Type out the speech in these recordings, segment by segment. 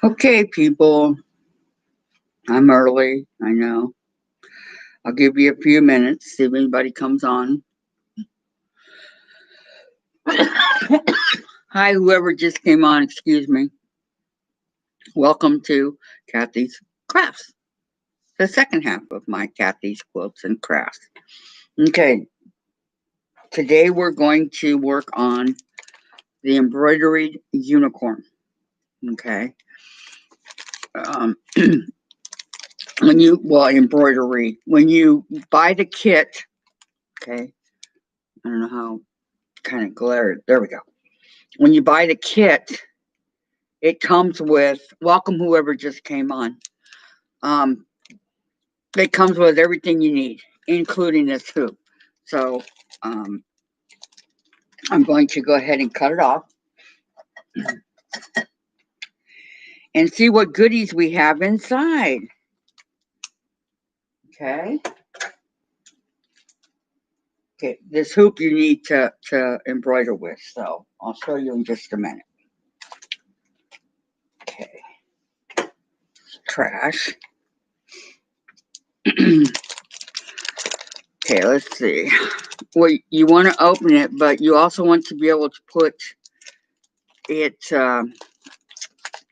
Okay, people, I'm early. I know. I'll give you a few minutes, see if anybody comes on. Hi, whoever just came on, excuse me. Welcome to Kathy's Crafts, the second half of my Kathy's Quilts and Crafts. Okay, today we're going to work on the embroidered unicorn. Okay. Um, embroidery. When you buy the kit, okay, I don't know how kind of glare. There we go. When you buy the kit, it comes with welcome whoever just came on. Um, it comes with everything you need, including this hoop. So um, I'm going to go ahead and cut it off and see what goodies we have inside. Okay. Okay, this hoop you need to embroider with, so I'll show you in just a minute. Okay. Trash. Okay, let's see. Well, you want to open it, but you also want to be able to put it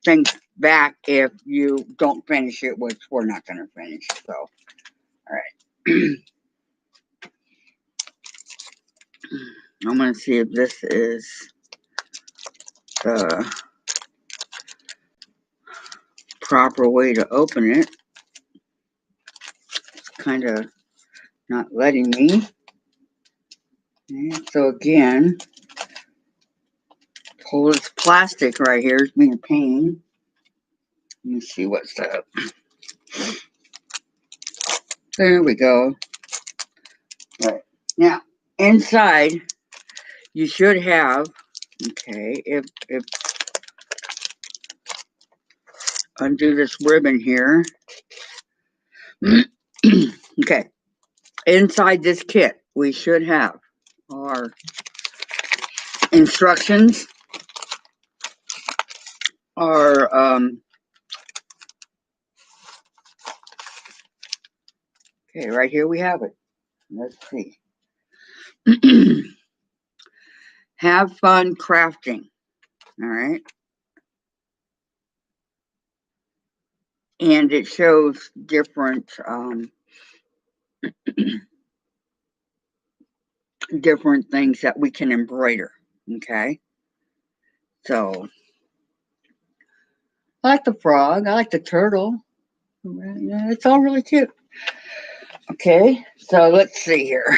things back if you don't finish it, which we're not going to finish. So, all right. I'm going to see if this is the proper way to open it. It's kind of not letting me. Okay, so again, pull this plastic right here is being a pain. Let me see what's up. There we go. All right. Now, inside, you should have, okay, if undo this ribbon here. Okay. Inside this kit, we should have our instructions, our okay, right here we have it. Let's see. Have fun crafting. All right. And it shows different different things that we can embroider. Okay. So I like the frog. I like the turtle. It's all really cute. Okay, so let's see here.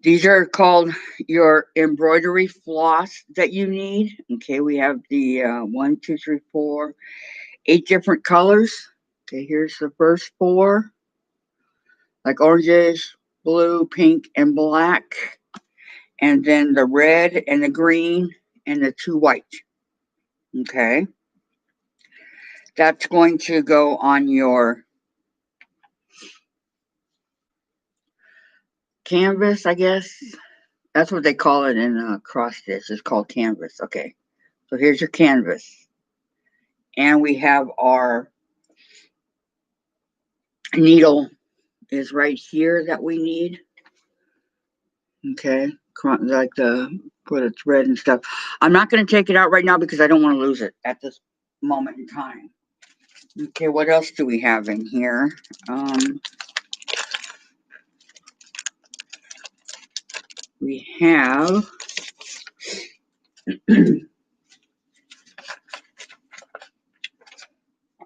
These are called your embroidery floss that you need. Okay, we have the 1, 2, 3, 4, 8 different colors. Okay, here's the first 4, like oranges, blue, pink, and black. And then the red and the green and the 2 white. Okay, that's going to go on your canvas, I guess. That's what they call it in cross stitch. It's called canvas. Okay, so here's your canvas. And we have our needle is right here that we need. Okay, like the for the thread and stuff. I'm not going to take it out right now because I don't want to lose it at this moment in time. Okay, what else do we have in here? We have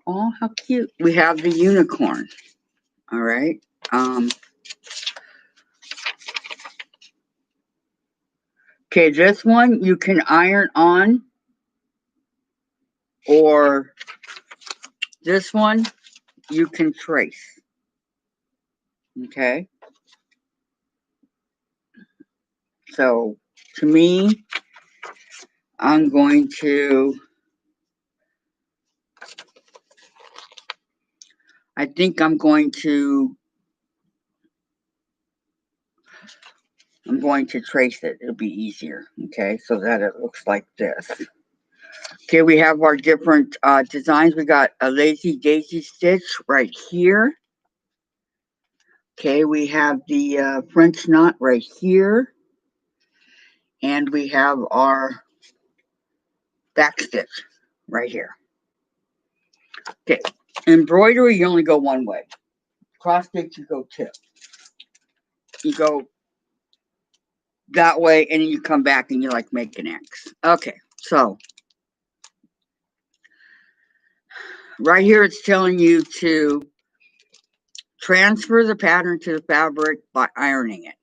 oh, how cute! We have the unicorn. All right. Okay, this one you can iron on, or this one you can trace. Okay. So to me, I'm going to, I think I'm going to I'm going to trace it. It'll be easier. Okay, so that it looks like this. Okay, we have our different designs. We got a lazy daisy stitch right here. Okay, we have the French knot right here. And we have our back stitch right here. Okay, embroidery, you only go one way. Cross stitch, you go two. You go that way, and then you come back and you like make an X. Okay, so right here it's telling you to transfer the pattern to the fabric by ironing it.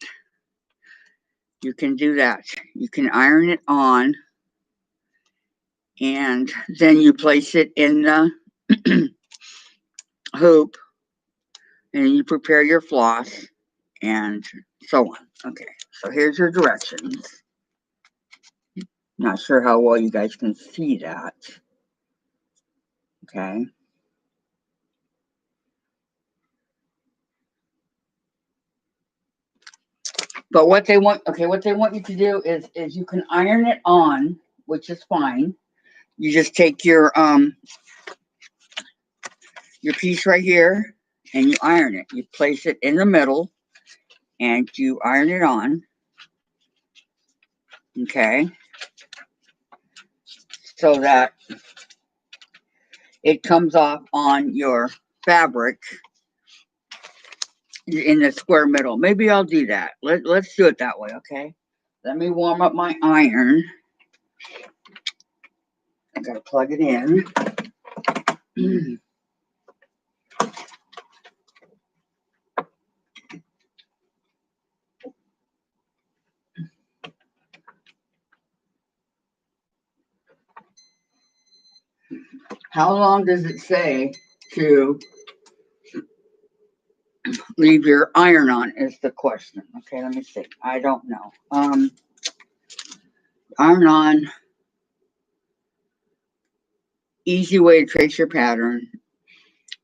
You can do that. You can iron it on, and then you place it in the hoop, and you prepare your floss, and so on. Okay, so here's your directions. Not sure how well you guys can see that. Okay. But what they want, what they want you to do is you can iron it on, which is fine. You just take your piece right here and you iron it. You place it in the middle and you iron it on. Okay. So that it comes off on your fabric in the square middle. Maybe I'll do that. Let's do it that way, okay? Let me warm up my iron. I gotta plug it in. How long does it say to leave your iron on is the question. Okay, let me see. I don't know. Iron on, easy way to trace your pattern.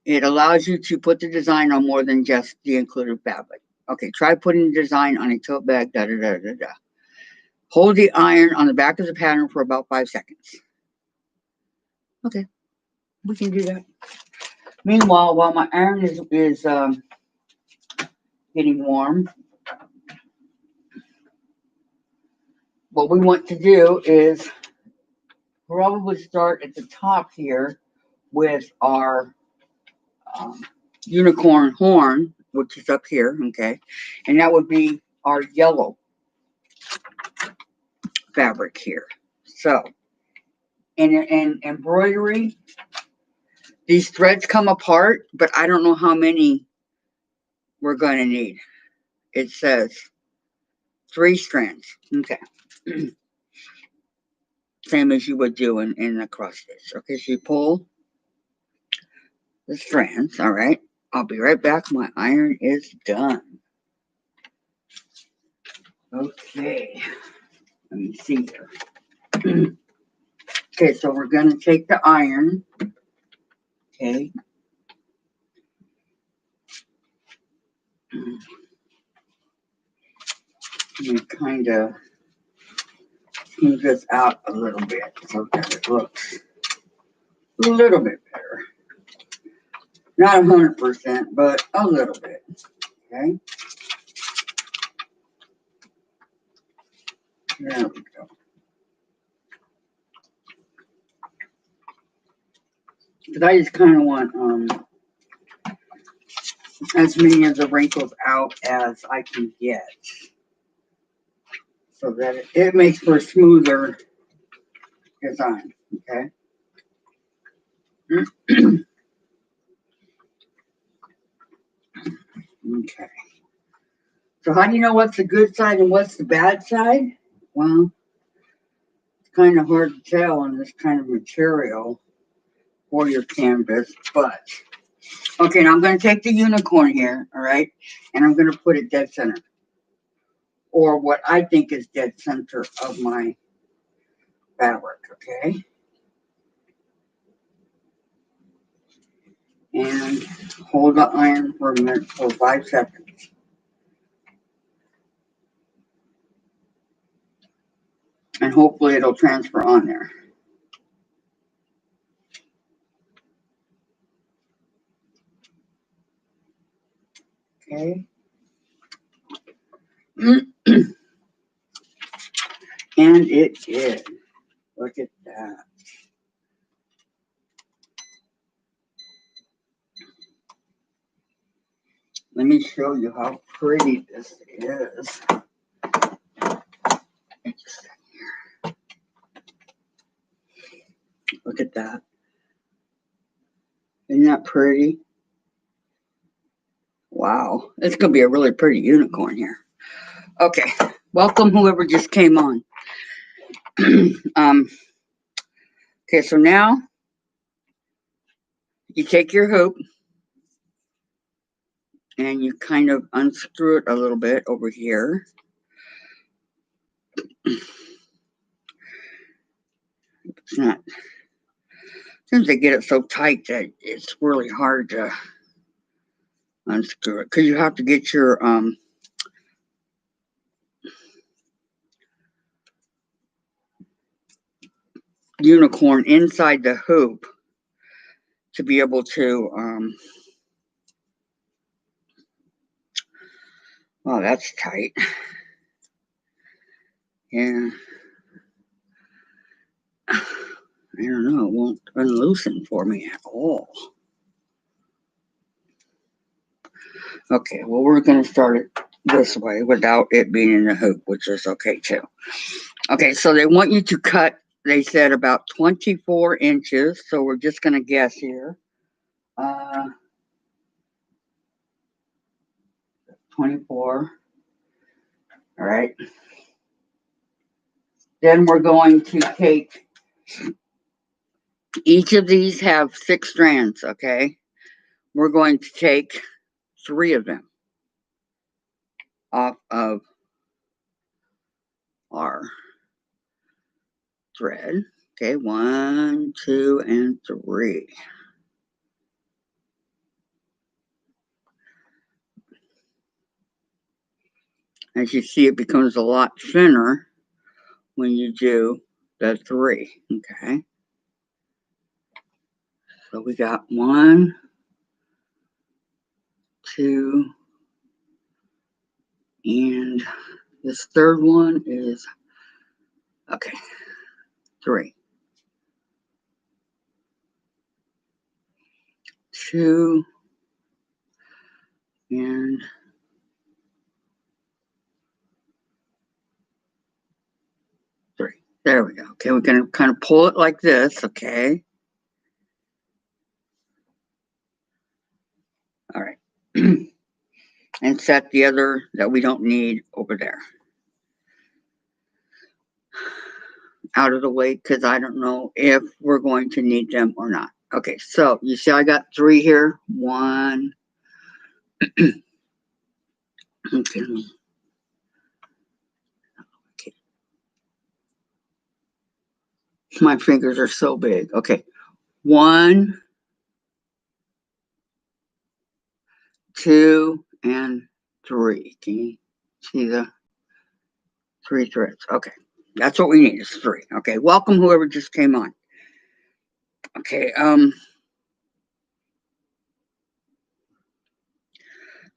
It allows you to put the design on more than just the included fabric. Okay, try putting the design on a tote bag, da da da da da. Hold the iron on the back of the pattern for about 5 seconds. Okay, we can do that. Meanwhile, while my iron is getting warm, what we want to do is probably start at the top here with our unicorn horn, which is up here, okay, and that would be our yellow fabric here. So, in embroidery, these threads come apart, but I don't know how many we're going to need. It says 3 strands, okay. Same as you would do in the cross stitch. Okay, so you pull the strands, all right. I'll be right back. My iron is done. Okay, let me see here. Okay, so we're going to take the iron, okay. Let me kind of smooth this out a little bit so that it looks a little bit better. Not 100%, but a little bit, okay. There we go. Because I just kind of want as many of the wrinkles out as I can get, so that it makes for a smoother design, okay? Okay. So how do you know what's the good side and what's the bad side? Well, it's kind of hard to tell on this kind of material for your canvas, but okay, now I'm going to take the unicorn here, all right, and I'm going to put it dead center, or what I think is dead center of my fabric, okay? And hold the iron for a minute, for 5 seconds. And hopefully it'll transfer on there. Okay. And it did. Look at that. Let me show you how pretty this is. Look at that. Isn't that pretty? Wow. It's going to be a really pretty unicorn here. Okay. Welcome whoever just came on. Okay, so now you take your hoop and you kind of unscrew it a little bit over here. It's not, sometimes they get it so tight that it's really hard to unscrew it because you have to get your unicorn inside the hoop to be able to oh, that's tight. Yeah. I don't know, it won't unloosen for me at all. Okay, well, we're going to start it this way without it being in the hoop, which is okay too. Okay, so they want you to cut, they said about 24 inches. So we're just going to guess here. 24. All right. Then we're going to take, each of these have 6 strands, okay? We're going to take 3 of them off of our thread. Okay, 1, 2, and 3. As you see, it becomes a lot thinner when you do the 3, okay? So we got 1, 2, and this third one is, okay, 3. 2, and 3. There we go. Okay, we're going to kind of pull it like this, okay? All right. And set the other that we don't need over there out of the way because I don't know if we're going to need them or not. Okay, so you see I got 3 here. 1. Okay. My fingers are so big. Okay. 1, 2, and 3. Can you see the 3 threads? Okay. That's what we need is 3. Okay. Welcome whoever just came on. Okay.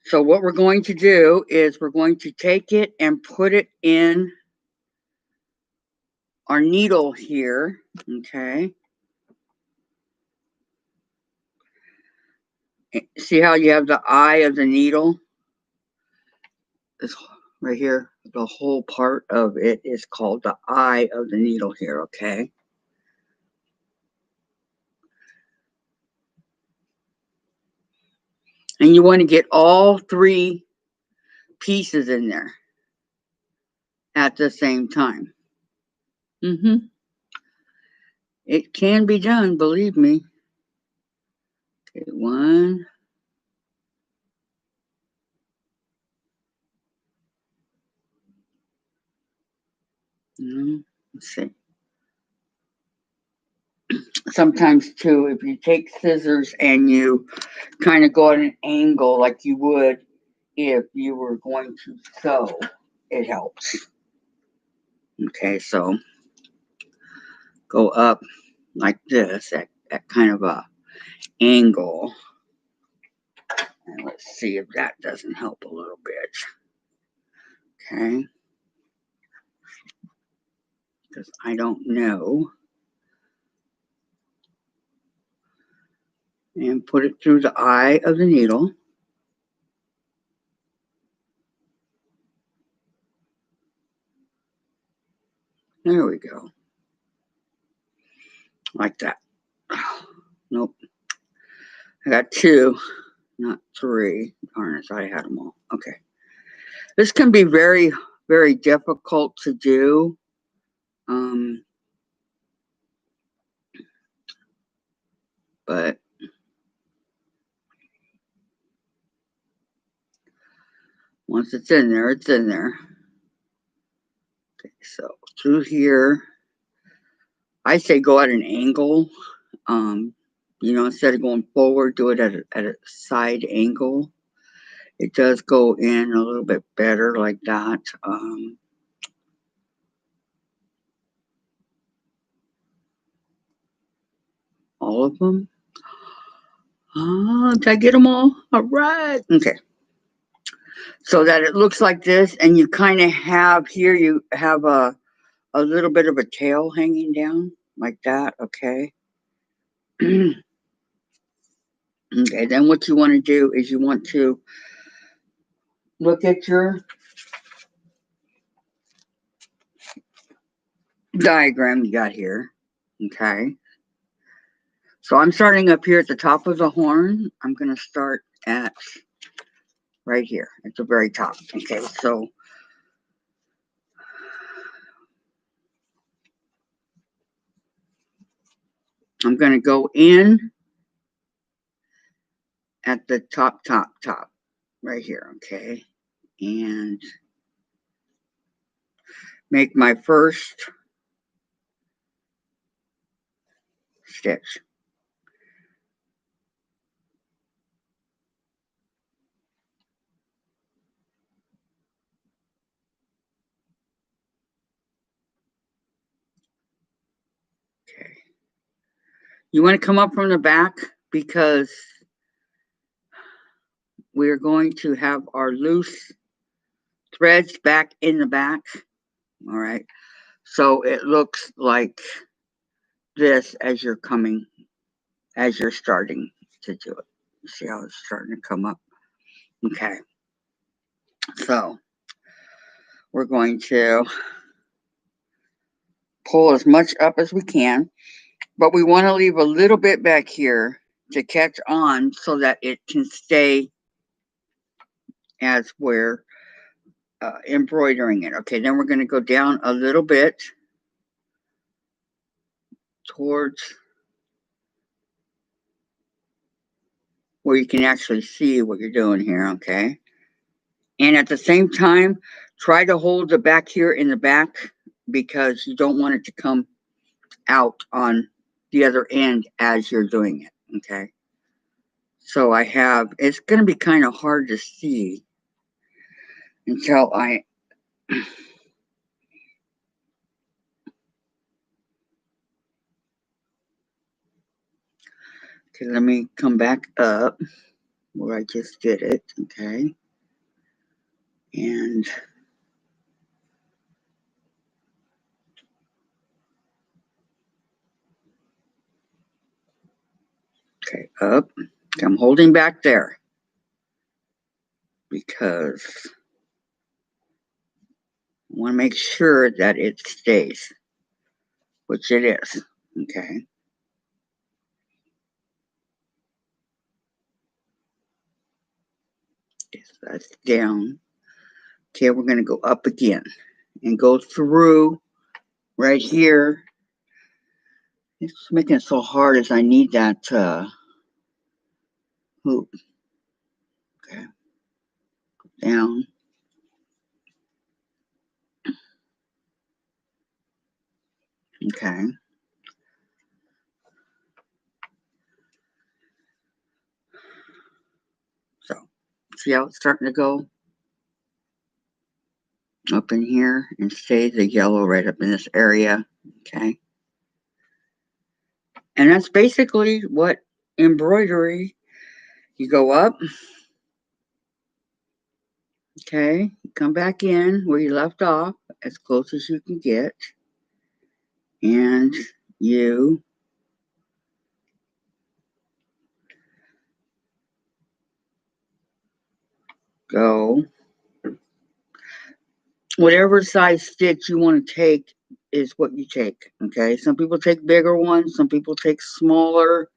So what we're going to do is we're going to take it and put it in our needle here. Okay. See how you have the eye of the needle? This right here, the whole part of it is called the eye of the needle here, okay? And you want to get all 3 pieces in there at the same time. It can be done, believe me. Okay, 1. Let's see. Sometimes too, if you take scissors and you kind of go at an angle like you would if you were going to sew, it helps. Okay, so go up like this at kind of a angle. And let's see if that doesn't help a little bit. Okay. Because I don't know. And put it through the eye of the needle. There we go. Like that. Oh, nope. I got 2, not 3. Darn it, I had them all. Okay. This can be very, very difficult to do. But once it's in there, it's in there. Okay, so through here, I say go at an angle. Instead of going forward, do it at a side angle. It does go in a little bit better like that. All of them. Did I get them all? All right. Okay. So that it looks like this, and you kind of have here, you have a little bit of a tail hanging down like that. Okay. Okay. Then what you want to do is you want to look at your diagram you got here. Okay. So I'm starting up here at the top of the horn. I'm going to start at right here at the very top. Okay. So I'm going to go in at the top right here. Okay. And make my first stitch. Okay. You want to come up from the back because we're going to have our loose threads back in the back. All right. So it looks like this as you're starting to do it. See how it's starting to come up? Okay. So we're going to pull as much up as we can, but we want to leave a little bit back here to catch on so that it can stay as we're embroidering it. Okay, then we're going to go down a little bit towards where you can actually see what you're doing here. Okay. And at the same time, try to hold the back here in the back because you don't want it to come out on the other end as you're doing it. Okay. So it's going to be kind of hard to see until okay, let me come back up where I just did it. Okay. And okay, up. I'm holding back there because I want to make sure that it stays, which it is. Okay. So that's down. Okay, we're going to go up again and go through right here. It's making it so hard as I need that hoop. Okay. Down. Okay. So see how it's starting to go? up in here and stay the yellow right up in this area. Okay. And that's basically what embroidery, you go up, okay, come back in where you left off as close as you can get, and you go, whatever size stitch you want to take is what you take, okay? Some people take bigger ones, some people take smaller.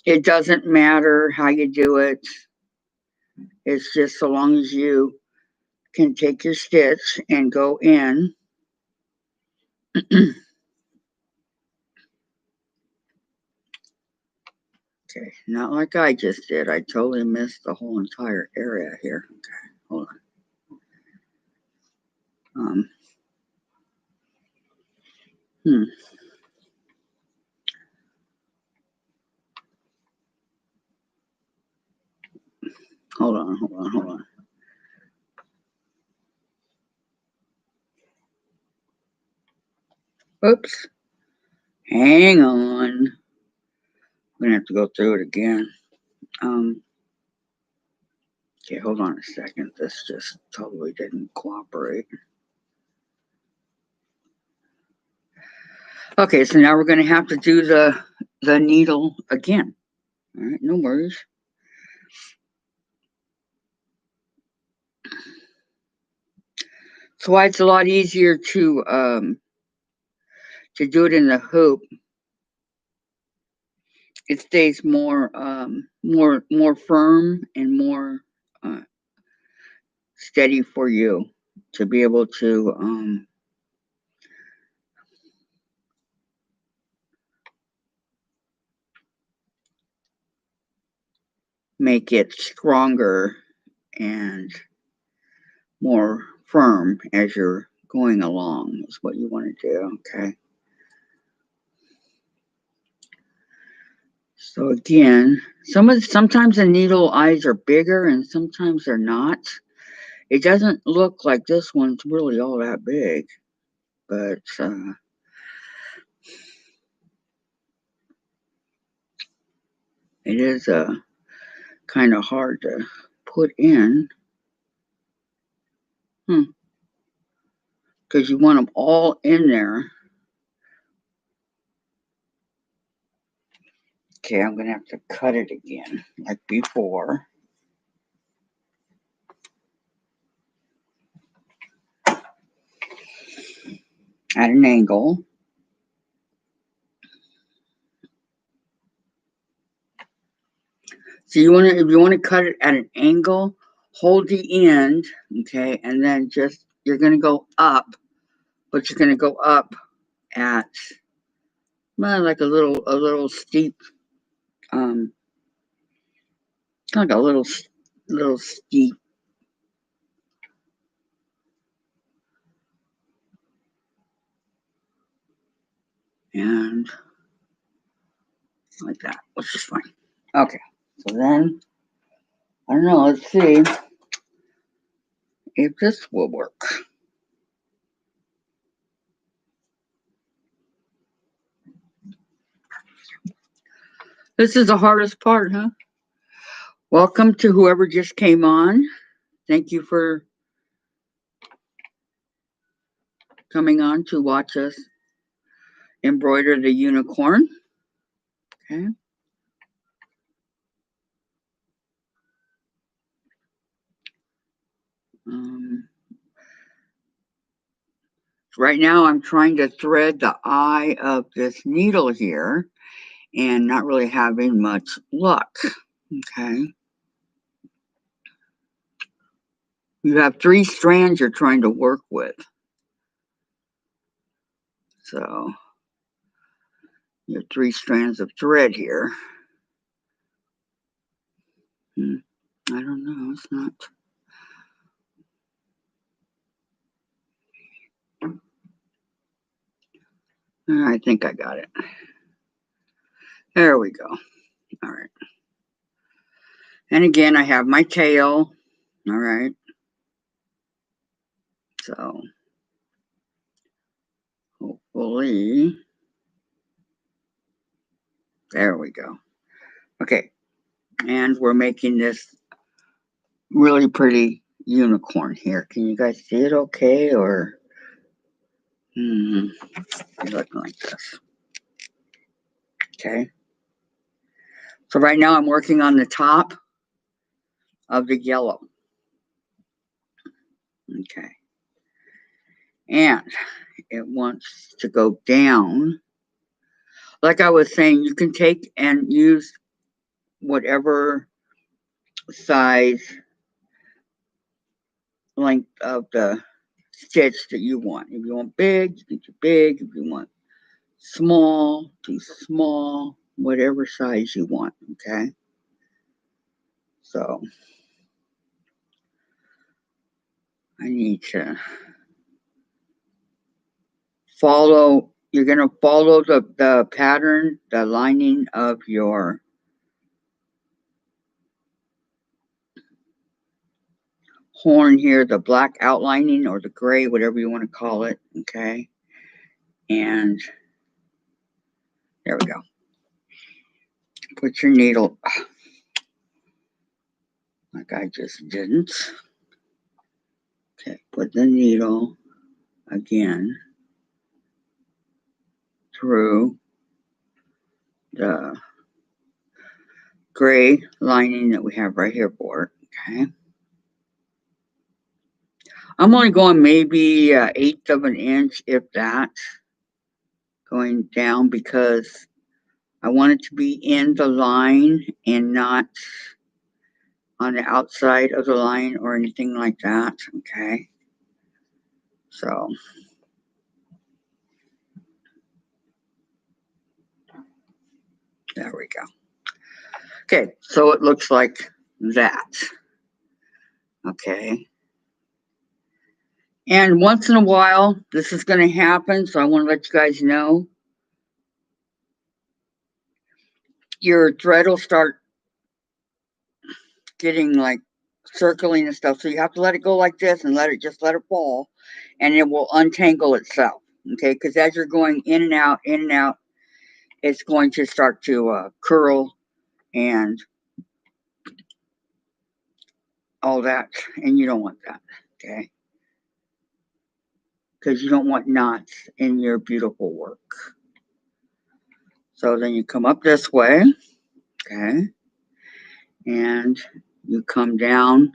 It doesn't matter how you do it. It's just so long as you can take your stitch and go in. Okay, not like I just did. I totally missed the whole entire area here. Okay, hold on. Hmm. Hold on. Oops. Hang on. I'm gonna have to go through it again. Okay, hold on a second. This just totally didn't cooperate. Okay, so now we're gonna have to do the needle again. All right, no worries. So why it's a lot easier to do it in the hoop. It stays more firm and more uh, steady for you to be able to make it stronger and more firm as you're going along is what you want to do. Okay. So again, sometimes the needle eyes are bigger and sometimes they're not. It doesn't look like this one's really all that big, but it is kind of hard to put in. Because you want them all in there. Okay, I'm going to have to cut it again, like before. At an angle. So if you want to cut it at an angle, hold the end, okay, and then you're going to go up, but you're going to go up at like a little steep, kind of like a little steep. And like that, which is fine. Okay, so then, I don't know, let's see if this will work. This is the hardest part, huh? Welcome to whoever just came on. Thank you for coming on to watch us embroider the unicorn. Okay. Um, right now, I'm trying to thread the eye of this needle here and not really having much luck. Okay. You have 3 strands you're trying to work with. So, you have 3 strands of thread here. I don't know. It's not. I think I got it. There we go. All right. And again, I have my tail. All right. So hopefully, there we go. Okay, and we're making this really pretty unicorn here. Can you guys see it okay, or it's looking like this? Okay. So right now I'm working on the top of the yellow. Okay. And it wants to go down. Like I was saying, you can take and use whatever size length of the stitch that you want. If you want big, you can do big. If you want small, do small, whatever size you want. Okay. So I need to follow, you're going to follow the pattern, the lining of your horn here, the black outlining or the gray, whatever you want to call it. Okay. And there we go. Put your needle, like I just didn't. Okay. Put the needle again through the gray lining that we have right here for it. Okay. I'm only going maybe 1/8 of an inch, if that, going down because I want it to be in the line and not on the outside of the line or anything like that. Okay. So there we go. Okay. So it looks like that. Okay. And once in a while, this is going to happen. So I want to let you guys know your thread will start getting like circling and stuff. So you have to let it go like this and let it fall, and it will untangle itself. Okay, because as you're going in and out, it's going to start to curl and all that, and you don't want that. Okay, because you don't want knots in your beautiful work. So then you come up this way, okay, and you come down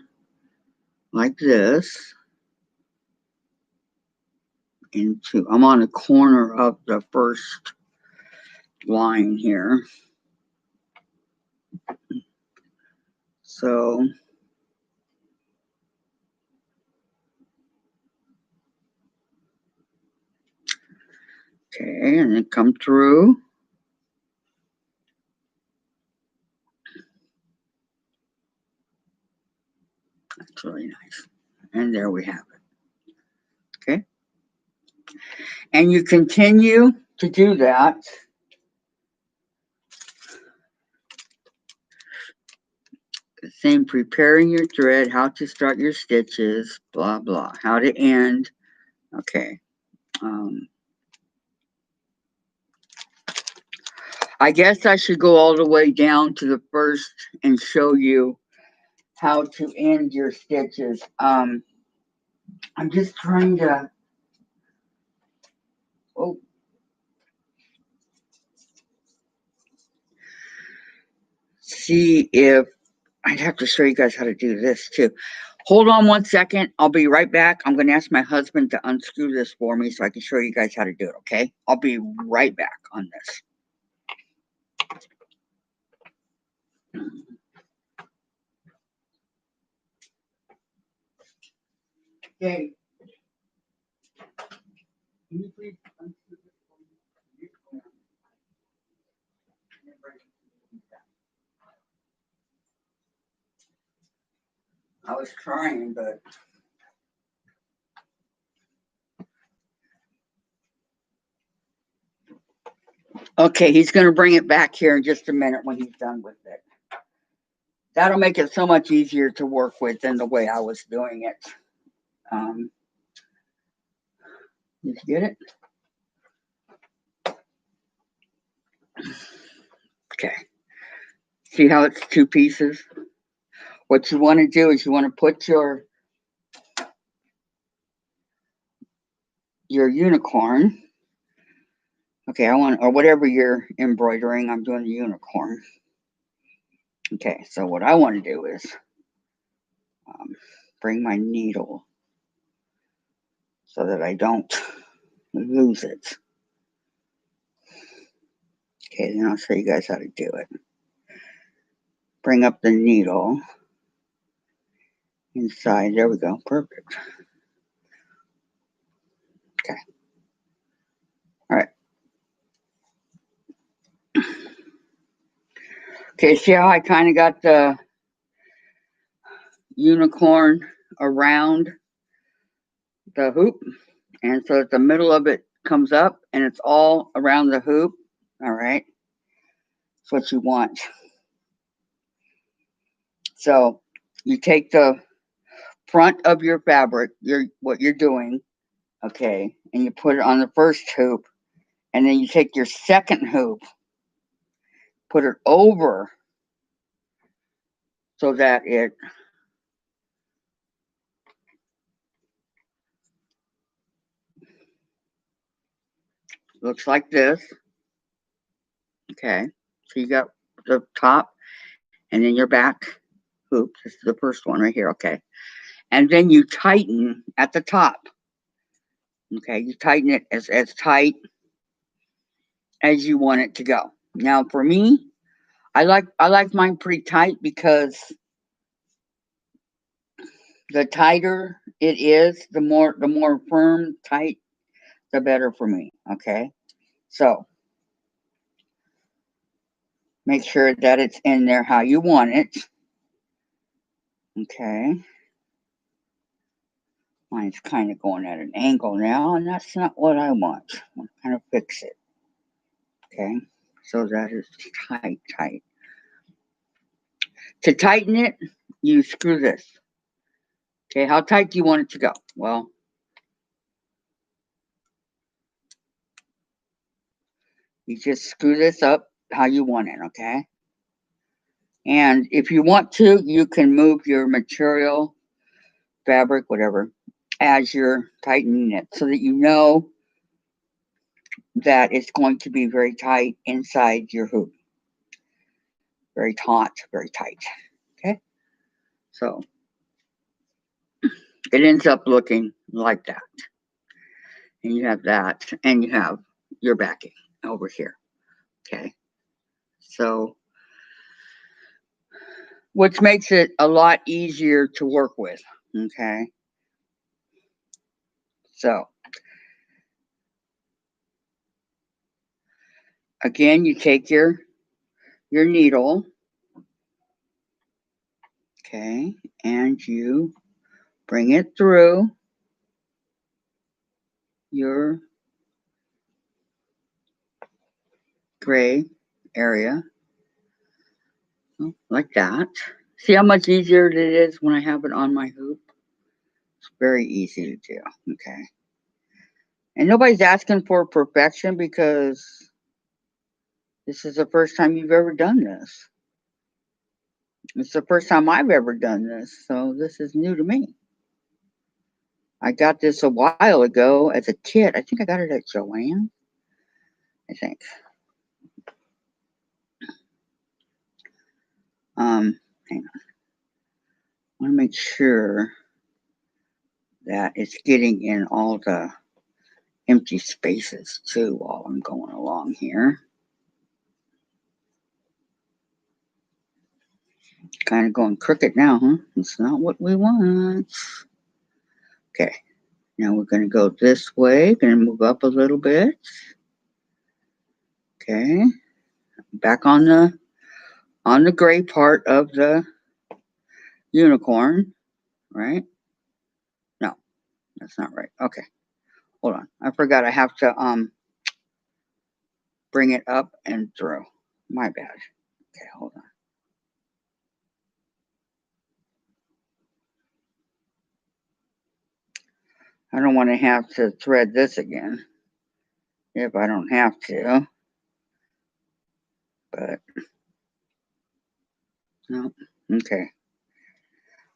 like this into, I'm on the corner of the first line here. So okay, and then come through. That's really nice. And there we have it. Okay. And you continue to do that. Same, preparing your thread, how to start your stitches, blah, blah, how to end. Okay. I guess I should go all the way down to the first and show you how to end your stitches. I'm just trying to, see if, I'd have to show you guys how to do this too. Hold on 1 second. I'll be right back. I'm going to ask my husband to unscrew this for me so I can show you guys how to do it, okay? I'll be right back on this. Okay. Can you please unscrew this for me? I was trying, but okay, he's going to bring it back here in just a minute when he's done with it. That'll make it so much easier to work with than the way I was doing it. Did you get it? Okay. See how it's two pieces? What you want to do is you want to put your unicorn. Okay, or whatever you're embroidering, I'm doing a unicorn. Okay, so what I want to do is bring my needle so that I don't lose it. Okay, then I'll show you guys how to do it. Bring up the needle inside. There we go. Perfect. Okay. All right. Okay, see how I kind of got the unicorn around the hoop? And so the middle of it comes up and it's all around the hoop. All right. That's what you want. So you take the front of your fabric, what you're doing, okay, and you put it on the first hoop, and then you take your second hoop, put it over so that it looks like this. Okay, so you got the top and then your back hoop. This is the first one right here. Okay, and then you tighten at the top. Okay, you tighten it as tight as you want it to go. Now, for me, I like mine pretty tight because the tighter it is, the more firm, tight, the better for me. Okay, so make sure that it's in there how you want it. Okay, mine's kind of going at an angle now, and that's not what I want. I'm kind of fix it. Okay, so that is tight. To tighten it, you screw this. Okay, how tight do you want it to go? Well, you just screw this up how you want it, okay? And if you want to, you can move your material, fabric, whatever, as you're tightening it so that you know that it's going to be very tight inside your hoop. Very taut, very tight. Okay? So it ends up looking like that. And you have that, and you have your backing over here. Okay? So which makes it a lot easier to work with. Okay? So again, you take your needle, okay, and you bring it through your gray area, like that. See how much easier it is when I have it on my hoop? It's very easy to do, okay? And nobody's asking for perfection because this is the first time you've ever done this. It's the first time I've ever done this, so this is new to me. I got this a while ago as a kit. I think I got it at Joanne, I think. Hang on. I want to make sure that it's getting in all the empty spaces too while I'm going along here. Kind of going crooked now, huh? It's not what we want. Okay, now we're going to go this way. Going to move up a little bit. Okay, back on the gray part of the unicorn, right? No, that's not right. Okay, hold on. I forgot I have to bring it up and through. My bad. Okay, hold on. I don't want to have to thread this again if I don't have to, but no, okay.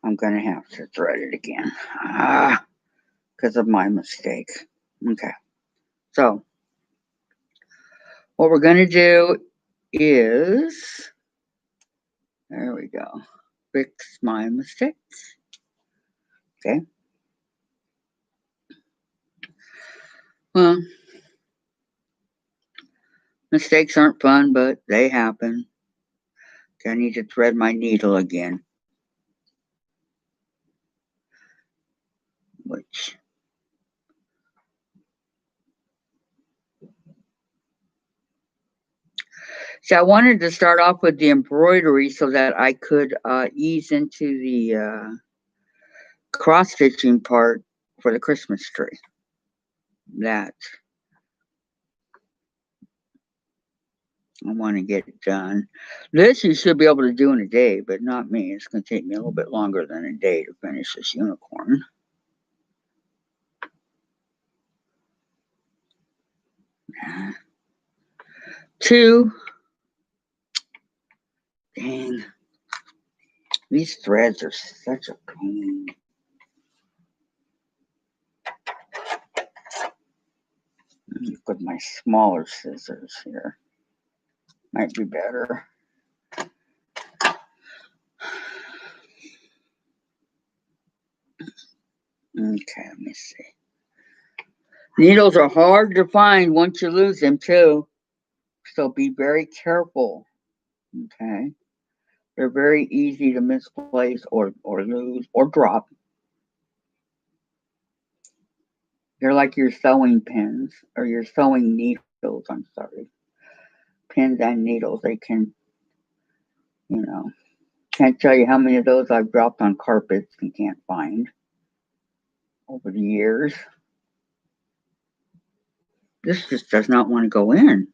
I'm going to have to thread it again because of my mistake. Okay, so what we're going to do is, there we go, fix my mistakes. Okay. Well, mistakes aren't fun, but they happen. Okay, I need to thread my needle again, which so I wanted to start off with the embroidery so that I could ease into the cross stitching part for the Christmas tree. That I want to get it done. This you should be able to do in a day, but not me. It's going to take me a little bit longer than a day to finish this unicorn. Two. Dang. These threads are such a pain. With my smaller scissors here. Might be better. Okay, let me see. Needles are hard to find once you lose them too. So be very careful. Okay. They're very easy to misplace or lose or drop. They're like your sewing pins or your sewing needles. I'm sorry. Pins and needles. They can, can't tell you how many of those I've dropped on carpets and can't find over the years. This just does not want to go in.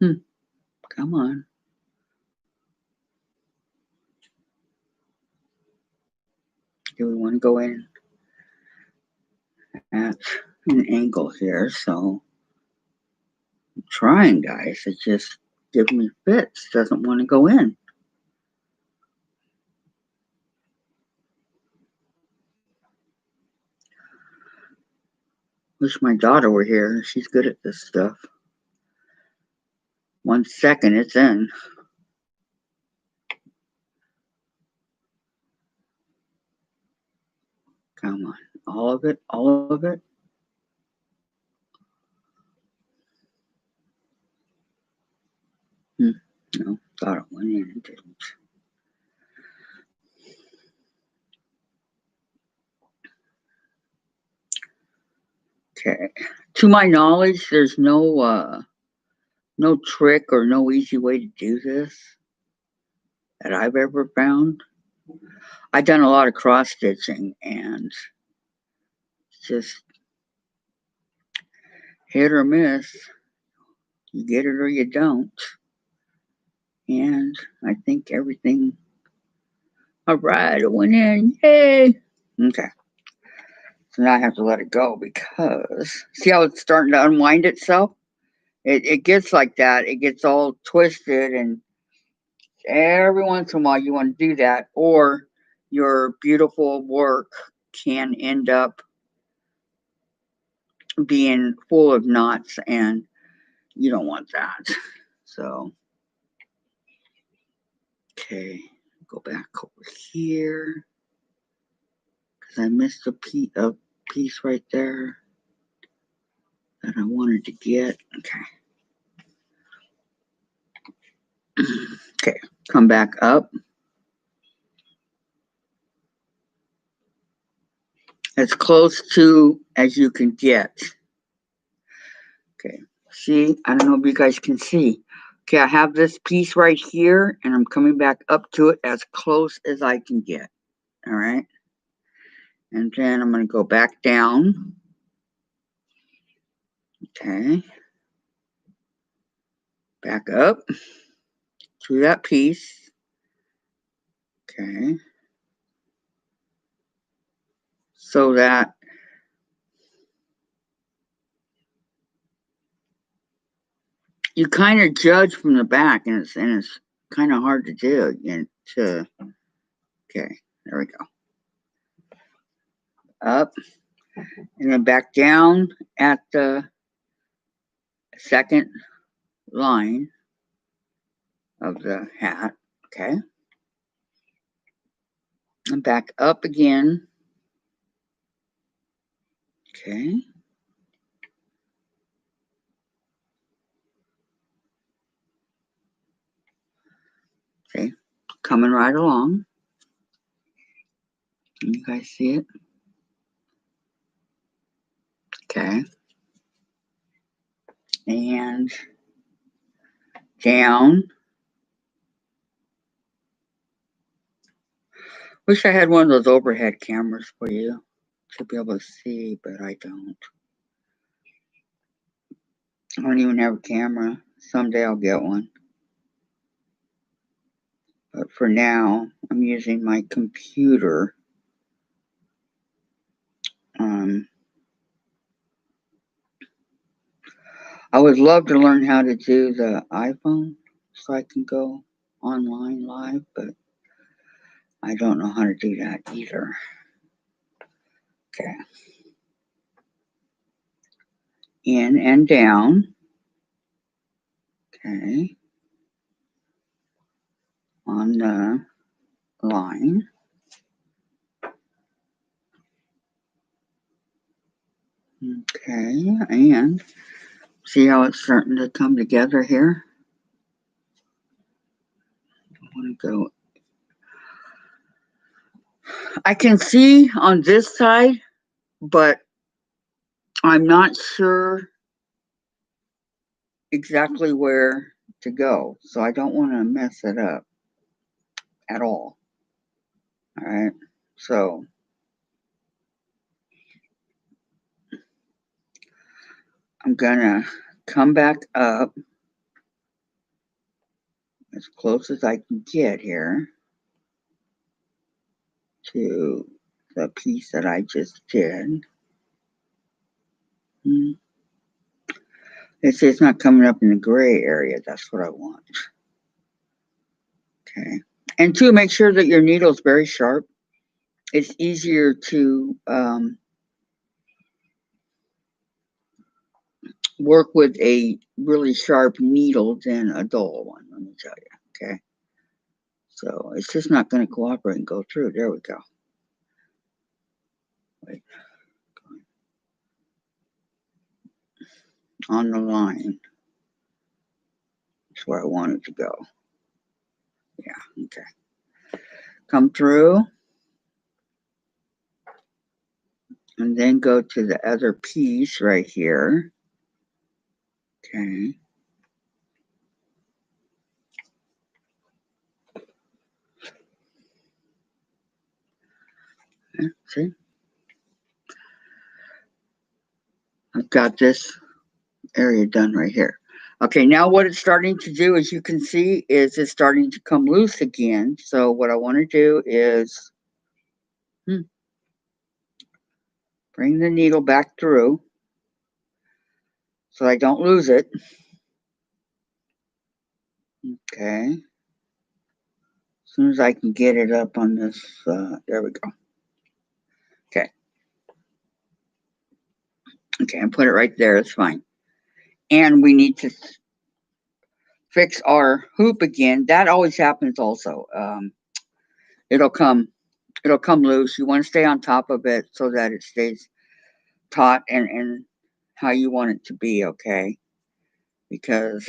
Come on. Do we want to go in at an angle here? So I'm trying, guys. It just gives me fits. Doesn't want to go in. Wish my daughter were here. She's good at this stuff. 1 second, it's in. Come on. All of it? All of it? No, thought it went in and didn't. Okay. To my knowledge, there's no trick or no easy way to do this that I've ever found. I've done a lot of cross stitching and just hit or miss. You get it or you don't. And I think everything, all right, it went in. Yay. Okay. So now I have to let it go because see how it's starting to unwind itself? It gets like that. It gets all twisted, and every once in a while you want to do that, or your beautiful work can end up being full of knots, and you don't want that. So, okay, go back over here because I missed a piece right there that I wanted to get. Okay. Okay, come back up. As close to as you can get. Okay, see, I don't know if you guys can see. Okay, I have this piece right here, and I'm coming back up to it as close as I can get. All right, and then I'm going to go back down. Okay, back up to that piece. Okay, so that you kind of judge from the back, and it's kind of hard to do. Okay, there we go. Up and then back down at the second line of the hat. Okay, and back up again. Okay. Okay, coming right along. Can you guys see it? Okay. And down. Wish I had one of those overhead cameras for you to be able to see, but I don't. I don't even have a camera. Someday I'll get one. But for now, I'm using my computer. I would love to learn how to do the iPhone so I can go online live, but I don't know how to do that either. Okay. In and down. Okay. On the line. Okay, and see how it's starting to come together here? I want to go. I can see on this side, but I'm not sure exactly where to go. So I don't want to mess it up at all. All right. So I'm going to come back up as close as I can get here to the piece that I just did. It's not coming up in the gray area. That's what I want. Okay. And two, make sure that your needle is very sharp. It's easier to work with a really sharp needle than a dull one, let me tell you. Okay. So it's just not going to cooperate and go through. There we go. Wait. On the line. That's where I want it to go. Yeah, okay. Come through. And then go to the other piece right here. Okay. See? I've got this area done right here. Okay, now what it's starting to do, as you can see, is it's starting to come loose again. So what I want to do is bring the needle back through so I don't lose it. Okay. As soon as I can get it up on this, there we go. Okay. Okay, and put it right there. It's fine. And we need to fix our hoop again. That always happens also. It'll come loose. You want to stay on top of it so that it stays taut and how you want it to be, okay? Because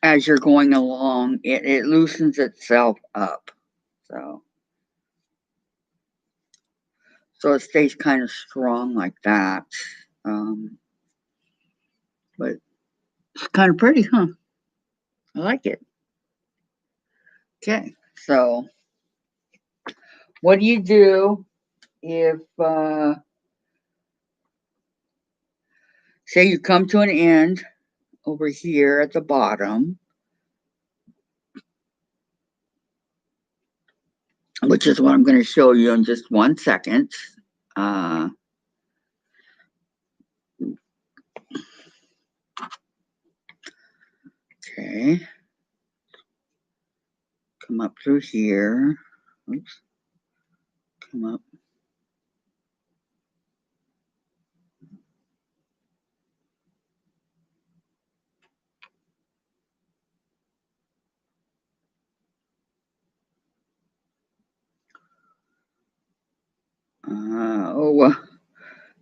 as you're going along, it loosens itself up. So it stays kind of strong like that. But it's kind of pretty, huh? I like it. Okay, so what do you do if, say you come to an end over here at the bottom, which is what I'm going to show you in just 1 second. Okay. Come up through here. Oops. Come up.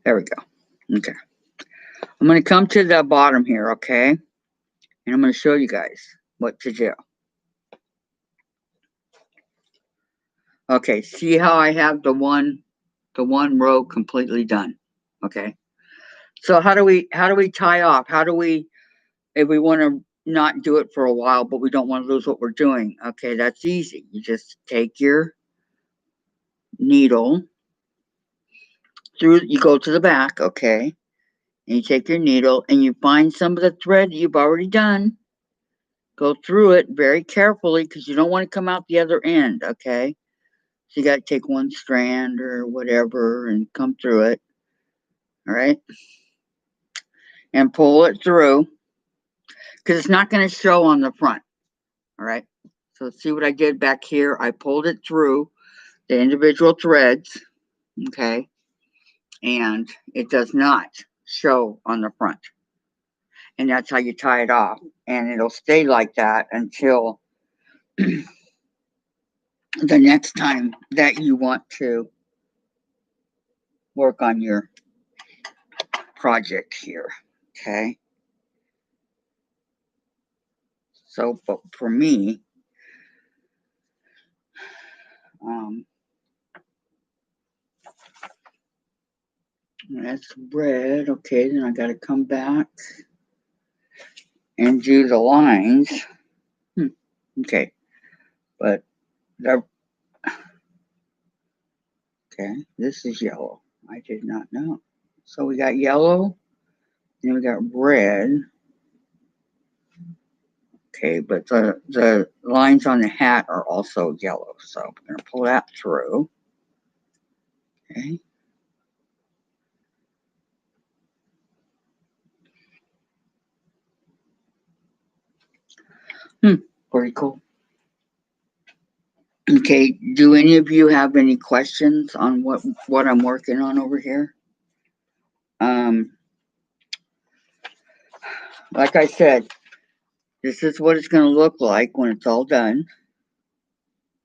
There we go. Okay. I'm going to come to the bottom here, okay? And I'm going to show you guys what to do. Okay, see how I have the one row completely done. Okay. So how do we tie off? How do we, if we want to not do it for a while, but we don't want to lose what we're doing? Okay, that's easy. You just take your needle through, you go to the back, okay? And you take your needle and you find some of the thread you've already done. Go through it very carefully because you don't want to come out the other end, okay? So you got to take one strand or whatever and come through it, all right? And pull it through because it's not going to show on the front, all right? So see what I did back here? I pulled it through the individual threads, okay? And it does not show on the front. And that's how you tie it off. And it'll stay like that until the next time that you want to work on your project here, okay? So, but for me, that's red, okay, then I gotta come back and do the lines. Okay, but the, okay, this is yellow. I did not know. So we got yellow, then we got red. Okay, but the lines on the hat are also yellow, so I'm going to pull that through. Okay. Pretty cool. Okay, do any of you have any questions on what I'm working on over here? Like I said, this is what it's going to look like when it's all done.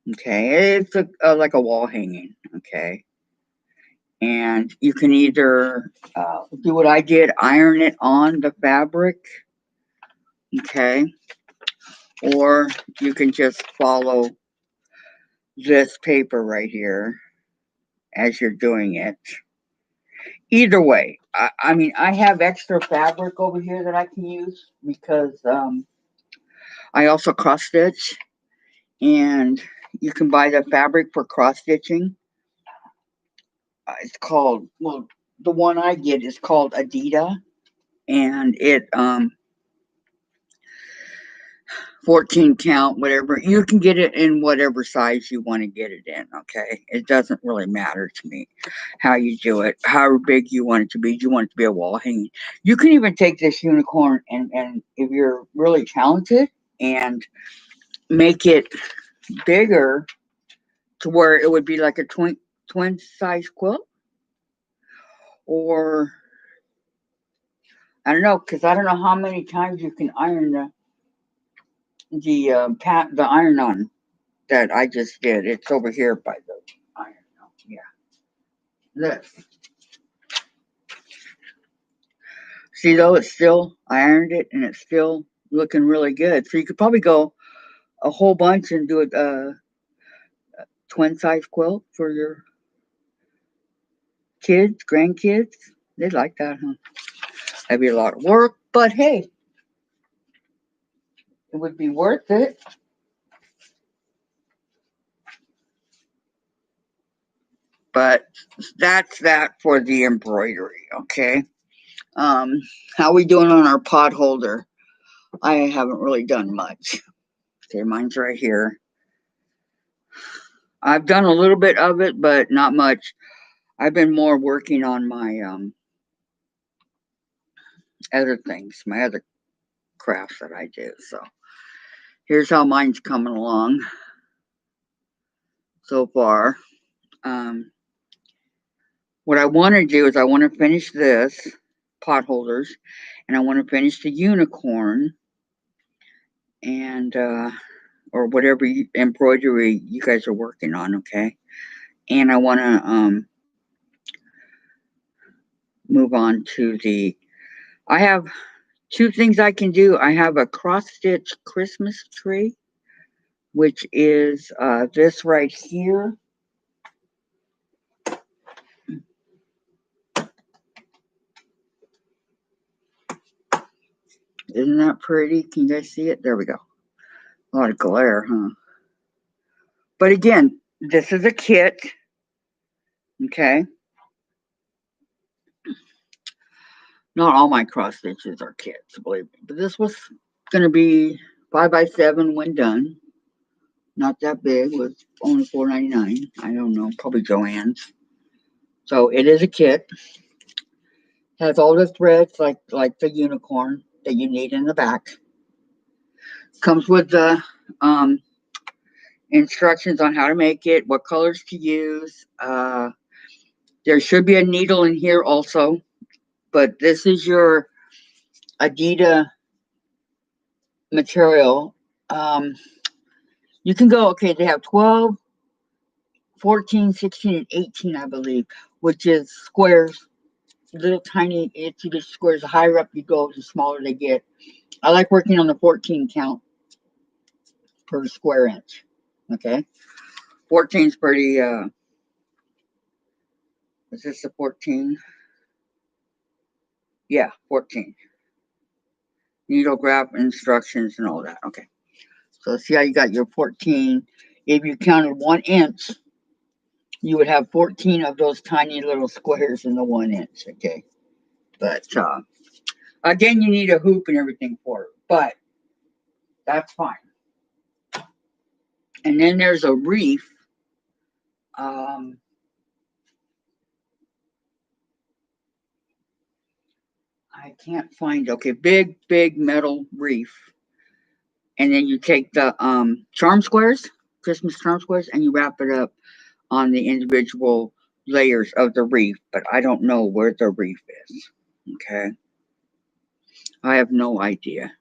Okay, it's like a wall hanging. Okay, and you can either do what I did, iron it on the fabric. Okay, or you can just follow this paper right here as you're doing it. Either way, I mean, I have extra fabric over here that I can use because I also cross stitch, and you can buy the fabric for cross stitching. It's called, well, the one I get is called Adida, and it 14 count, whatever. You can get it in whatever size you want to get it in, okay? It doesn't really matter to me how you do it, how big you want it to be. Do you want it to be a wall hanging? You can even take this unicorn and if you're really talented, and make it bigger to where it would be like a twin size quilt. Or I don't know, because I don't know how many times you can iron the iron on that I just did. It's over here by the iron. Yeah. This. See though, it's still, I ironed it and it's still looking really good. So you could probably go a whole bunch and do a twin size quilt for your kids, grandkids. They'd like that, huh? That'd be a lot of work, but hey, it would be worth it. But that's that for the embroidery, okay? How we doing on our pot holder? I haven't really done much. Okay, mine's right here. I've done a little bit of it, but not much. I've been more working on my other things, my other crafts that I do. So here's how mine's coming along so far. Um, what I want to do is I want to finish this potholders, and I want to finish the unicorn, and or whatever embroidery you guys are working on. Okay, and I want to move on to the. I have two things I can do. I have a cross stitch Christmas tree, which is this right here. Isn't that pretty? Can you guys see it? There we go. A lot of glare, huh? But again, this is a kit. Okay. Not all my cross stitches are kits, believe me. But this was going to be 5x7 when done. Not that big. It was only $4.99. I don't know. Probably Joann's. So it is a kit. Has all the threads like the unicorn that you need in the back. Comes with the instructions on how to make it, what colors to use. There should be a needle in here also, but this is your Adidas material. You can go, okay, they have 12, 14, 16, and 18, I believe, which is squares, little tiny itsy bitty squares. The higher up you go, the smaller they get. I like working on the 14 count per square inch. Okay. 14 is pretty, is this a 14? Yeah, 14. Needle graph instructions and all that. Okay. So see how you got your 14. If you counted 1 inch, you would have 14 of those tiny little squares in the 1 inch. Okay. But again, you need a hoop and everything for it. But that's fine. And then there's a reef. Um, I can't find. Okay, big metal reef. And then you take the charm squares, Christmas charm squares, and you wrap it up on the individual layers of the reef. But I don't know where the reef is. Okay, I have no idea.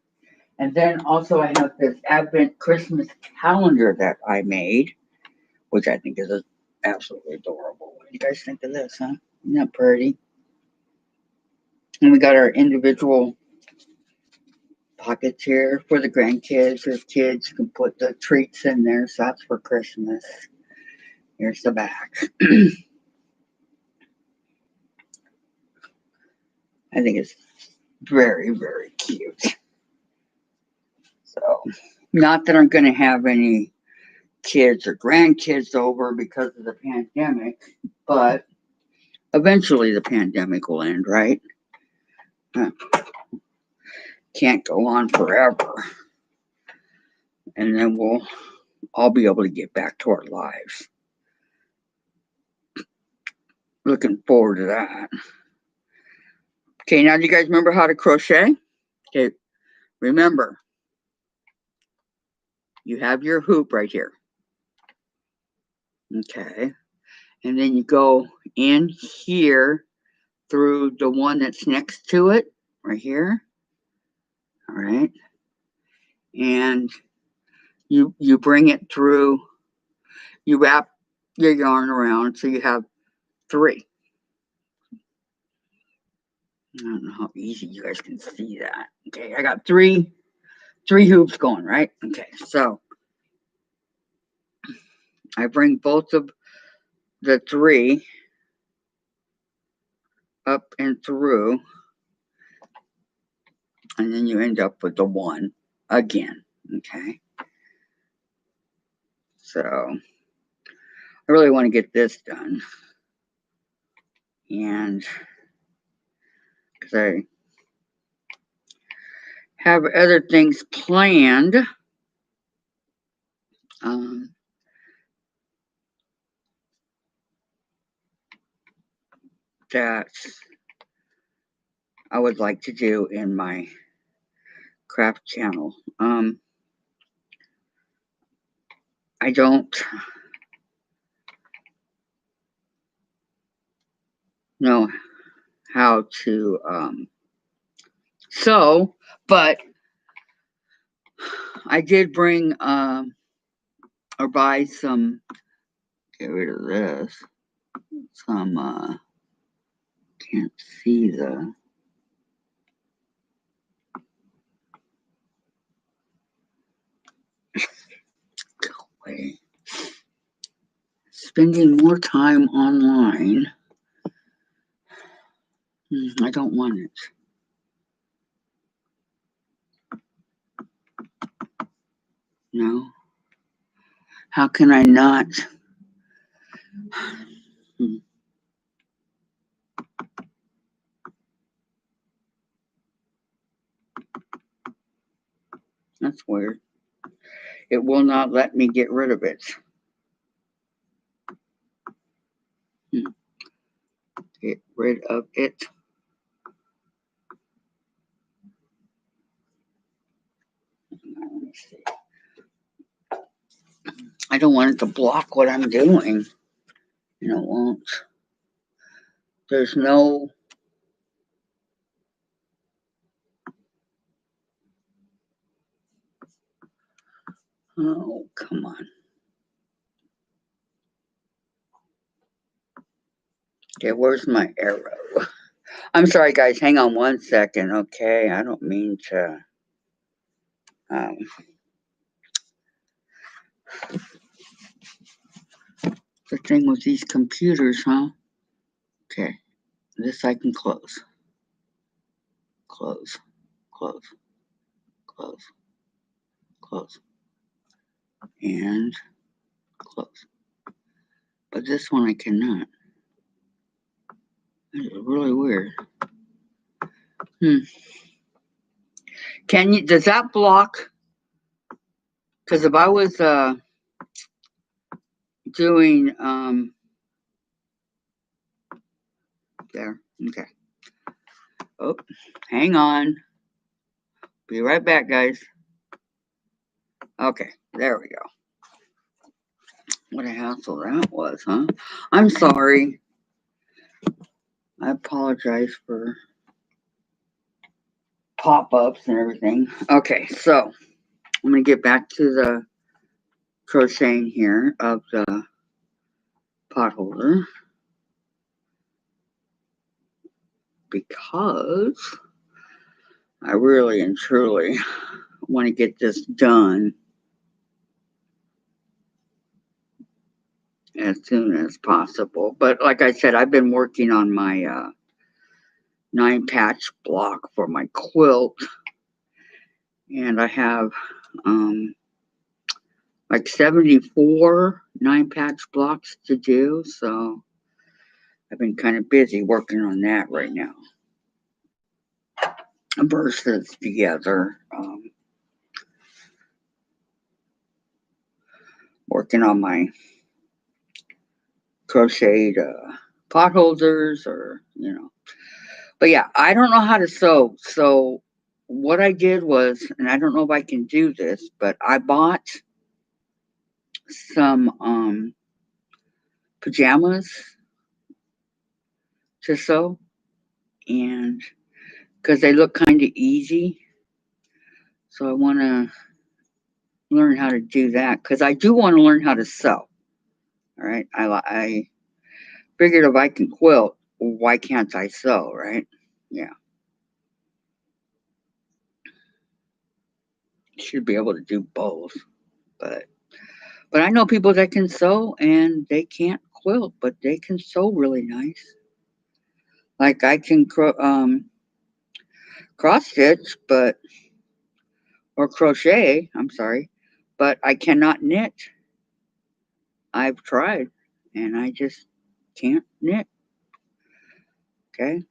And then also I have this Advent Christmas calendar that I made, which I think is absolutely adorable. What do you guys think of this, huh? Isn't that pretty? And we got our individual pockets here for the grandkids. There's kids, you can put the treats in there, so that's for Christmas. Here's the back. I think it's very cute. So, not that I'm going to have any kids or grandkids over because of the pandemic, but eventually the pandemic will end, right? Can't go on forever. And then we'll all be able to get back to our lives. Looking forward to that. Okay, now do you guys remember how to crochet? Okay, remember, you have your hoop right here. Okay, and then you go in here through the one that's next to it, right here. All right, and you bring it through. You wrap your yarn around so you have 3. I don't know how easy you guys can see that. Okay, I got three hoops going, right? Okay, so I bring both of the 3 up and through, and then you end up with the 1 again. Okay, so I really want to get this done, and because I have other things planned, um, that I would like to do in my craft channel. I don't know how to sew, but I did bring or buy some, get rid of this, some can't see the way. Spending more time online. I don't want it. No. How can I not? That's weird. It will not let me get rid of it. Get rid of it. Let me see. I don't want it to block what I'm doing. And it won't. There's no. Oh, come on. Okay, where's my arrow? I'm sorry, guys. Hang on one second. Okay, I don't mean to. The thing with these computers, huh? Okay, this I can close. Close, close, close, close, and close. But this one I cannot. It's really weird. Can you, does that block? Because if I was doing, there, okay. Oh, hang on. Be right back, guys. Okay, there we go. What a hassle that was, huh? I'm sorry. I apologize for pop-ups and everything. Okay, so I'm going to get back to the crocheting here of the potholder because I really and truly want to get this done as soon as possible. But like I said, I've been working on my 9-patch block for my quilt, and I have like 74 9-patch blocks to do, so I've been kind of busy working on that right now versus the other working on my crocheted pot holders, or but yeah, I don't know how to sew. So what I did was, and I don't know if I can do this, but I bought some pajamas to sew, and because they look kind of easy, so I want to learn how to do that because I do want to learn how to sew. All right, I figured if I can quilt, why can't I sew, right? Yeah, should be able to do both, but I know people that can sew and they can't quilt, but they can sew really nice. Like I can cross stitch, but or crochet. I'm sorry, but I cannot knit. I've tried, and I just can't knit. Okay.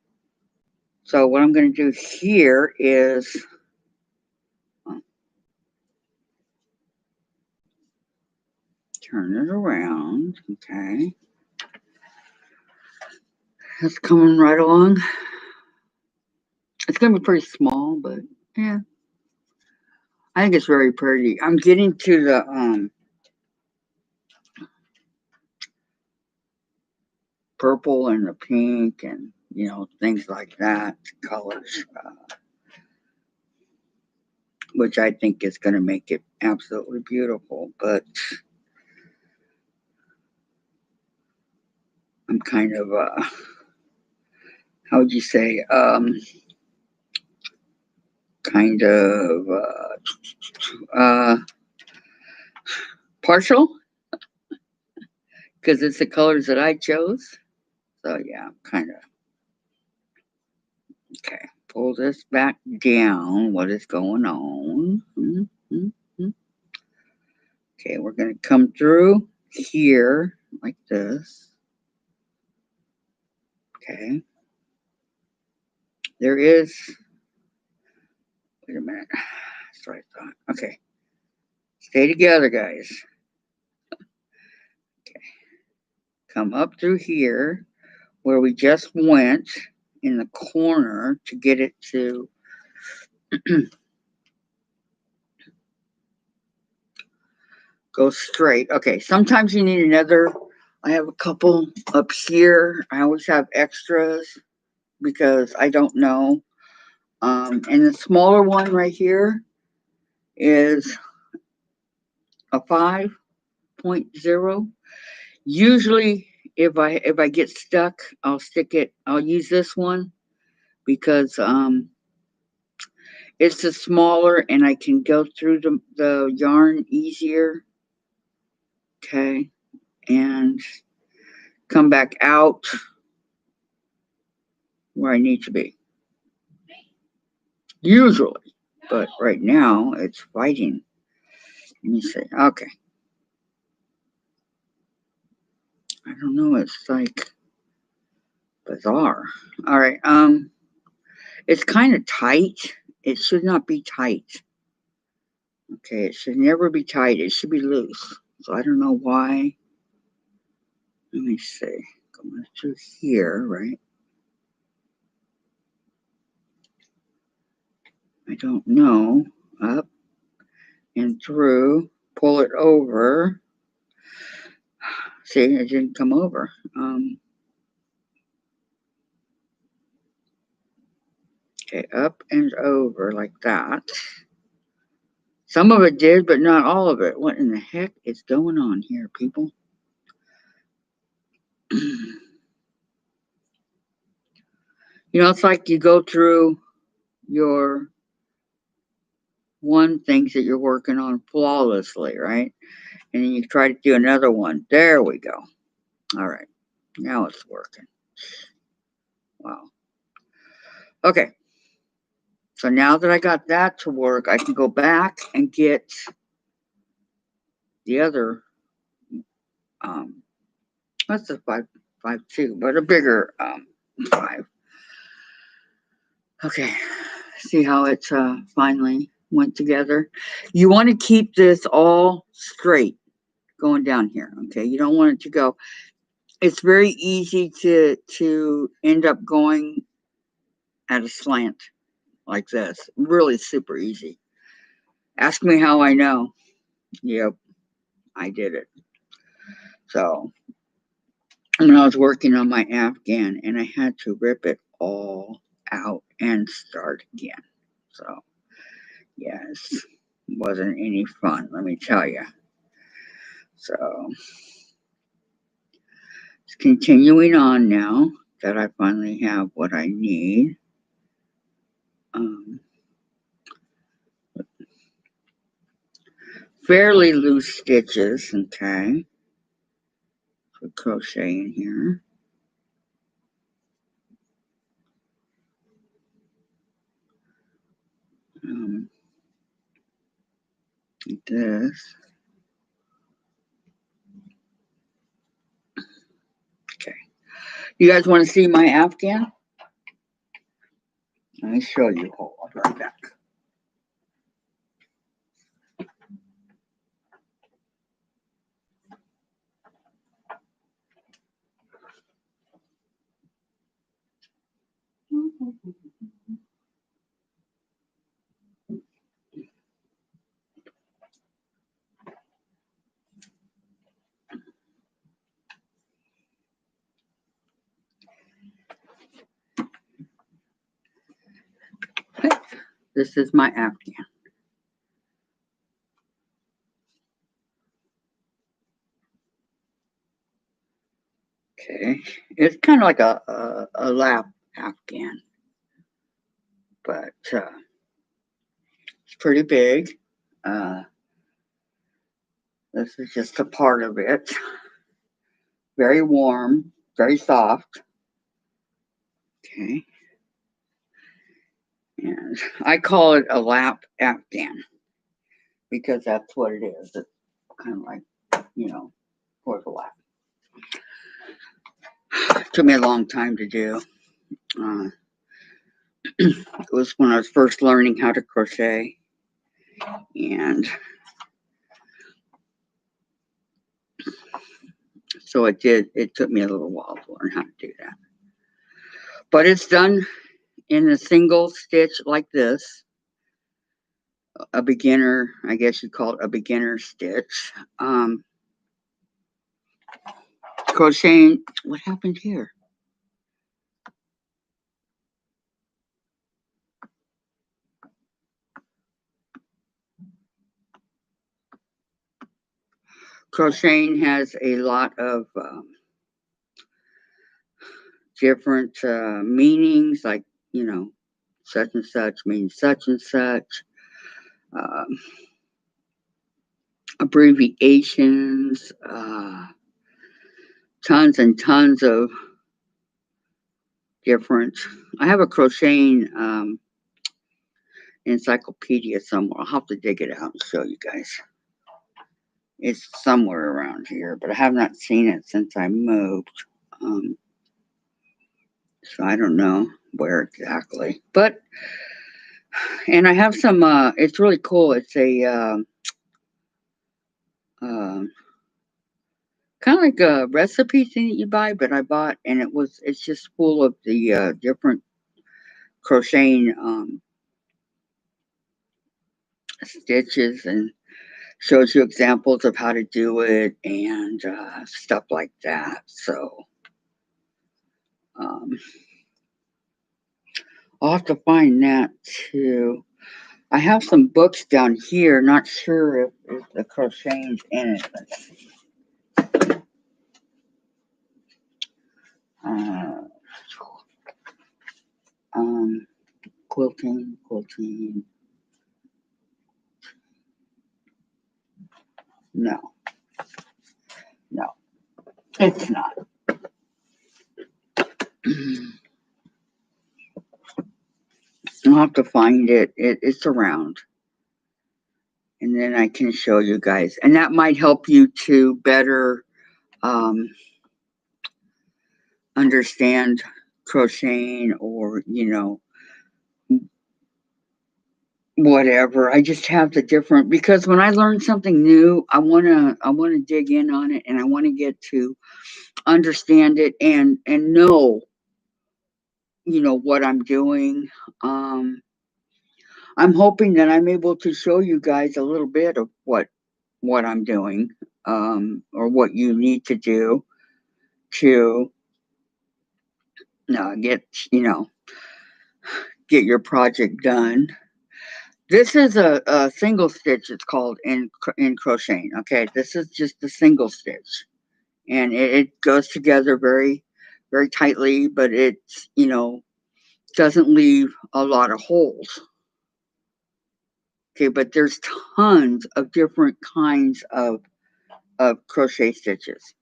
So what I'm going to do here is turn it around. Okay. It's coming right along. It's going to be pretty small, but yeah. I think it's very pretty. I'm getting to the purple and the pink and things like that colors, which I think is going to make it absolutely beautiful. But I'm kind of how would you say kind of partial because it's the colors that I chose. So yeah, kind of. Okay, pull this back down. What is going on? Okay, we're going to come through here like this. Okay. There is, wait a minute. That's what I thought. Okay. Stay together, guys. Okay. Come up through here where we just went in the corner to get it to go straight. Okay. Sometimes you need another. I have a couple up here. I always have extras because I don't know. And the smaller one right here is a 5.0. Usually, if I get stuck, I'll stick it. I'll use this one because it's the smaller and I can go through the yarn easier. Okay, and come back out where I need to be. Usually, but right now it's fighting. Let me see. Okay, I don't know. It's like bizarre. All right. It's kind of tight. It should not be tight. Okay, it should never be tight. It should be loose. So I don't know why. Let me see. Going through here, right? I don't know. Up and through. Pull it over. See, it didn't come over. Okay, up and over like that. Some of it did, but not all of it. What in the heck is going on here, people? It's like you go through your one things that you're working on flawlessly, right? And then you try to do another one. There we go. All right. Now it's working. Wow. Okay. So now that I got that to work, I can go back and get the other, that's a 5.2, but a bigger 5. Okay. See how it finally went together. You want to keep this all straight going down here. Okay. You don't want it to go. It's very easy to end up going at a slant like this. Really super easy. Ask me how I know. Yep, I did it. So when I was working on my Afghan and I had to rip it all out and start again. So yes, wasn't any fun, let me tell you. So it's continuing on now that I finally have what I need. Fairly loose stitches, okay, for crocheting here. Like this. Okay. You guys want to see my Afghan? Let me show you. Hold on, right back. This is my Afghan. Okay, it's kind of like a lap Afghan, but it's pretty big. Uh, this is just a part of it. Very warm, very soft. Okay, and I call it a lap Afghan because that's what it is. It's kind of like, for the lap. It took me a long time to do. Uh, it was when I was first learning how to crochet, and so it took me a little while to learn how to do that. But it's done in a single stitch like this. A beginner, I guess you call it a beginner stitch. Crocheting, what happened here? Crocheting has a lot of different meanings, like, such and such means such and such. Um, Abbreviations, tons and tons of different. I have a crocheting encyclopedia somewhere. I'll have to dig it out and show you guys. It's somewhere around here, but I have not seen it since I moved. So I don't know where exactly. But, and I have some, it's really cool. It's a, kind of like a recipe thing that you buy, but I bought, and it's just full of the different crocheting stitches, and shows you examples of how to do it and stuff like that. So um, I'll have to find that too. I have some books down here. Not sure if the crocheting's in it. Let's see. Uh, quilting. No, no, it's not. I'll have to find it. It's around. And then I can show you guys. And that might help you to better understand crocheting, or, whatever. I just have the different, because when I learn something new, I wanna dig in on it, and I want to get to understand it and know, what I'm doing. Um I'm hoping that I'm able to show you guys a little bit of what I'm doing, or what you need to do to get get your project done. This is a single stitch. It's called in crocheting. Okay, this is just a single stitch, and it goes together very, very tightly, but it's doesn't leave a lot of holes. Okay, but there's tons of different kinds of crochet stitches.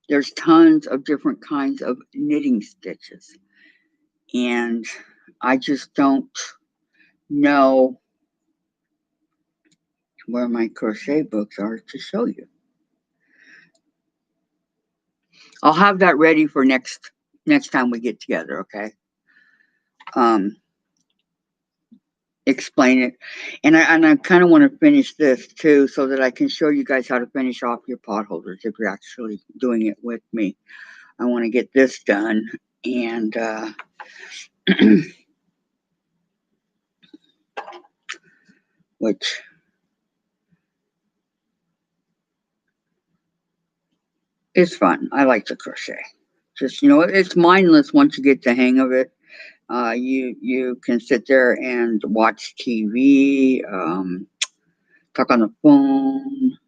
There's tons of different kinds of knitting stitches, and I just don't know where my crochet books are to show you. I'll have that ready for next time we get together, okay? Um, Explain it, and I kind of want to finish this too, so that I can show you guys how to finish off your pot holders if you're actually doing it with me. I want to get this done, and which is fun. I like to crochet. Just it's mindless once you get the hang of it. You can sit there and watch TV, talk on the phone.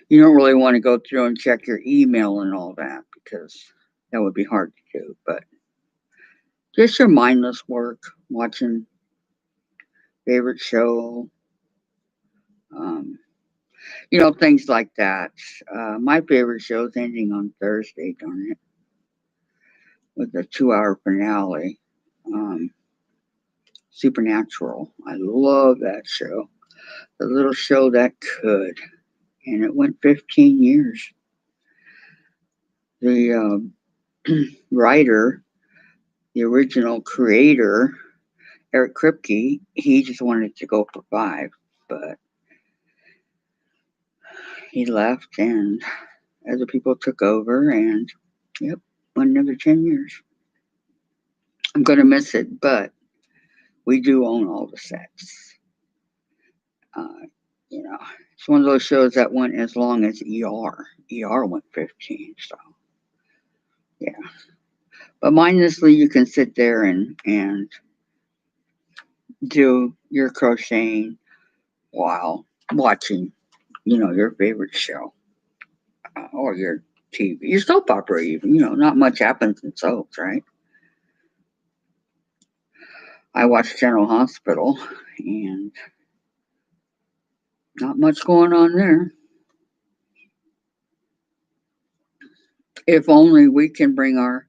You don't really want to go through and check your email and all that because that would be hard to do. But just your mindless work, watching favorite show, um, things like that. My favorite show is ending on Thursday, darn it, with a 2-hour finale. Um, Supernatural. I love that show. The little show that could. And it went 15 years. The writer, the original creator, Eric Kripke, he just wanted to go for 5, but he left and other people took over and, yep, went another 10 years. I'm going to miss it, but we do own all the sets. Uh, it's one of those shows that went as long as ER. ER went 15, so yeah. But mindlessly, you can sit there and do your crocheting while watching, your favorite show or your TV, your soap opera, even. Not much happens in soaps, right? I watch General Hospital, and not much going on there. If only we can bring our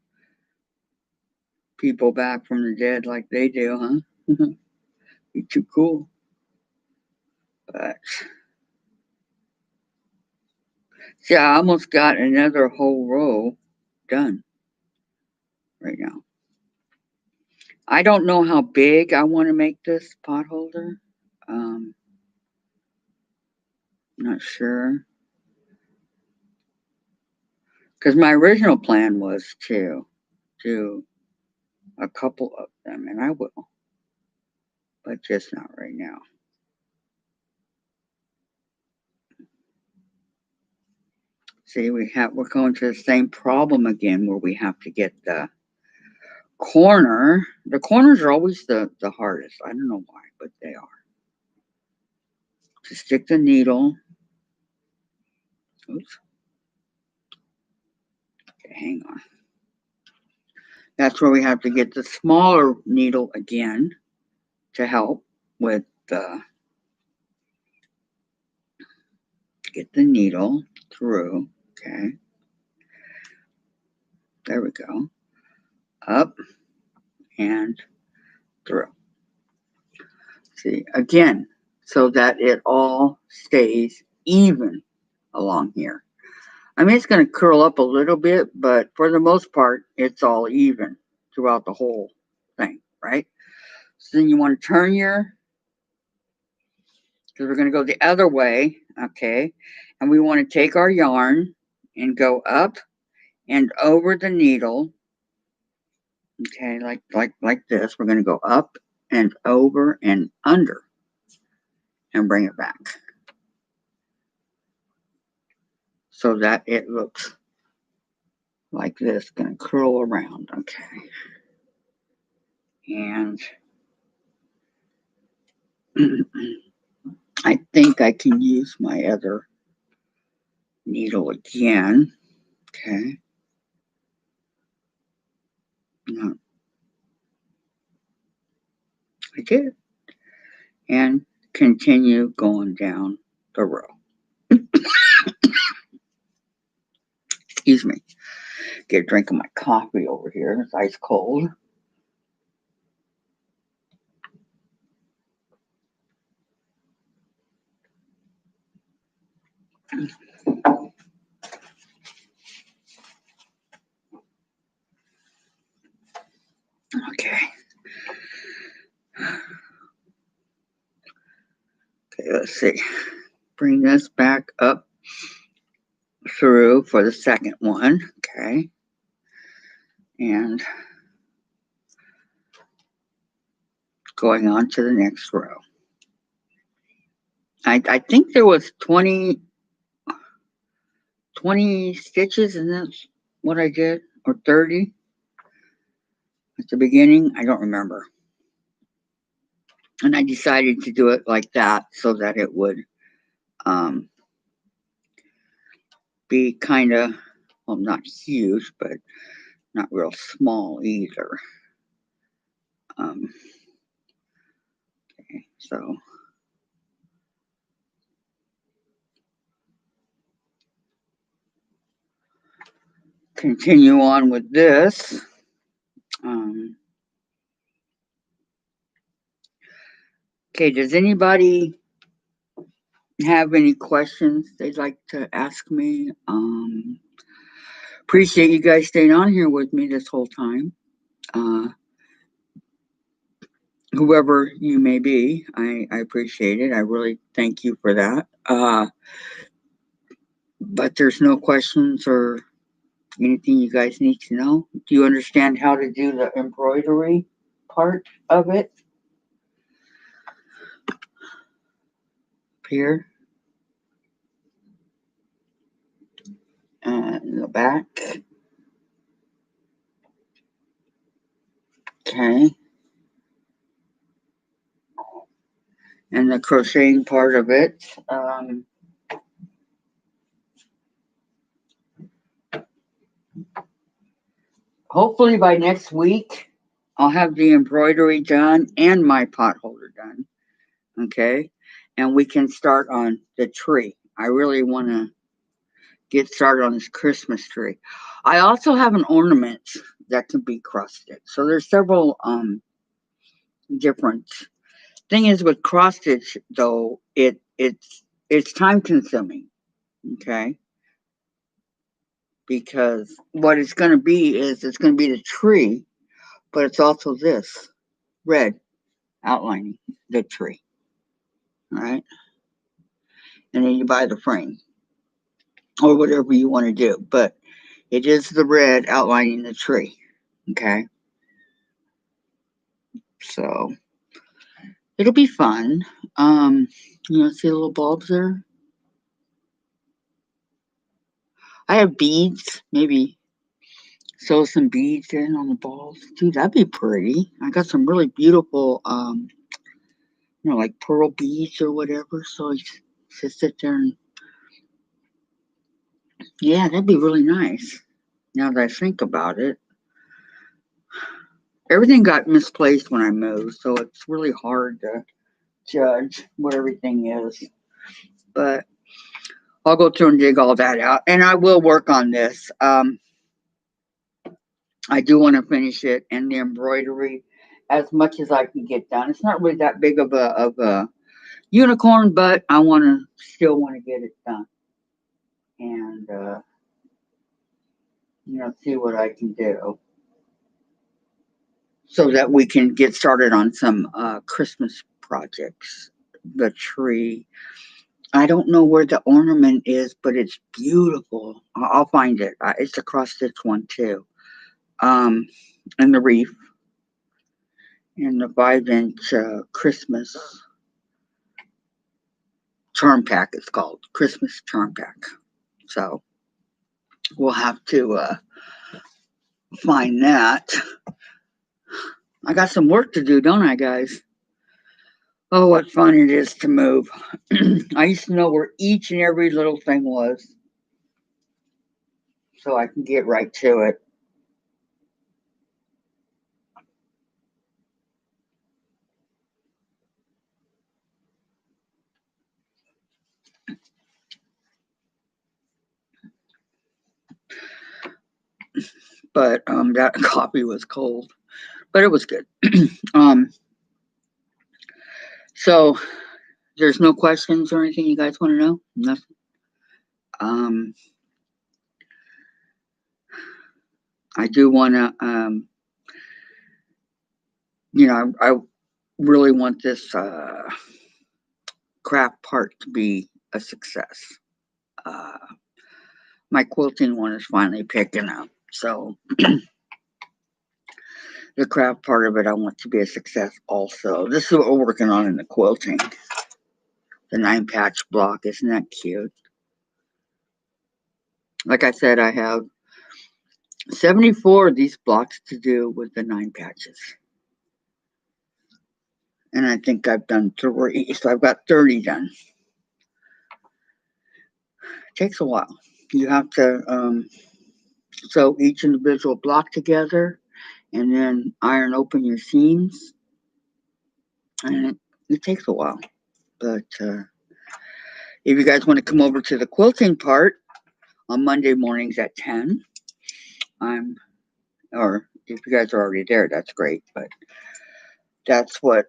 people back from the dead like they do, huh? Be too cool. But see, I almost got another whole row done right now. I don't know how big I want to make this potholder. Not sure. Because my original plan was to do a couple of them, and I will, but just not right now. See, we're going to the same problem again where we have to get the corner. The corners are always the hardest. I don't know why, but they are. To stick the needle. Oops. Okay, hang on. That's where we have to get the smaller needle again to help with get the needle through. Okay. There we go. Up and through. See, again, so that it all stays even along here. I mean, it's going to curl up a little bit, but for the most part, it's all even throughout the whole thing, right? So then you want to turn because we're going to go the other way, okay? And we want to take our yarn and go up and over the needle, okay, like this. We're going to go up and over and under and bring it back so that it looks like this, going to curl around, okay? And I think I can use my other needle again, okay? No, I did. And continue going down the row. Excuse me. Get a drink of my coffee over here. It's ice cold. Okay. Okay, let's see. Bring this back up through for the second one. Okay. And going on to the next row. I think there was 20 stitches, and that's what I did. or 30 at the beginning. I don't remember. And I decided to do it like that so that it would um, be kind of, well, not huge, but not real small either. Okay, so continue on with this. Okay, does anybody have any questions they'd like to ask me? Appreciate you guys staying on here with me this whole time. Uh, Whoever you may be, I appreciate it. I really thank you for that. But there's no questions or anything you guys need to know. Do you understand how to do the embroidery part of it? Here and the back. Okay. And the crocheting part of it. Hopefully by next week, I'll have the embroidery done and my potholder done. Okay. And we can start on the tree. I really want to get started on this Christmas tree. I also have an ornament that can be crocheted. So there's several different. Thing is with cross stitch though, it's time consuming. Okay. Because what it's going to be is it's going to be the tree, but it's also this red outlining the tree. All right. And then you buy the frame or whatever you want to do. But it is the red outlining the tree. Okay. So it'll be fun. See the little bulbs there? I have beads, maybe sew some beads in on the balls. Dude, that'd be pretty. I got some really beautiful like pearl beads or whatever. So I just sit there and yeah, that'd be really nice. Now that I think about it. Everything got misplaced when I moved, so it's really hard to judge what everything is. But I'll go through and dig all that out. And I will work on this. I do want to finish it and the embroidery as much as I can get done. It's not really that big of a unicorn, but I still want to get it done and see what I can do so that we can get started on some Christmas projects. The tree. I don't know where the ornament is, but it's beautiful. I'll find it. It's a cross stitch one too. And the wreath and the 5-inch Christmas charm pack. It's called Christmas charm pack. So we'll have to find that. I got some work to do, don't I, guys? Oh, what fun it is to move. I used to know where each and every little thing was so I can get right to it. But that coffee was cold, but it was good. um, so there's no questions or anything you guys want to know? Nothing. Um, I do want to, I really want this craft part to be a success. Uh, my quilting one is finally picking up. So the craft part of it, I want to be a success also. This is what we're working on in the quilting. The 9-patch block. Isn't that cute? Like I said, I have 74 of these blocks to do with the 9 patches. And I think I've done 3, so I've got 30 done. It takes a while. You have to sew each individual block together and then iron open your seams. And it takes a while. But if you guys want to come over to the quilting part on Monday mornings at 10, or if you guys are already there, that's great. But that's what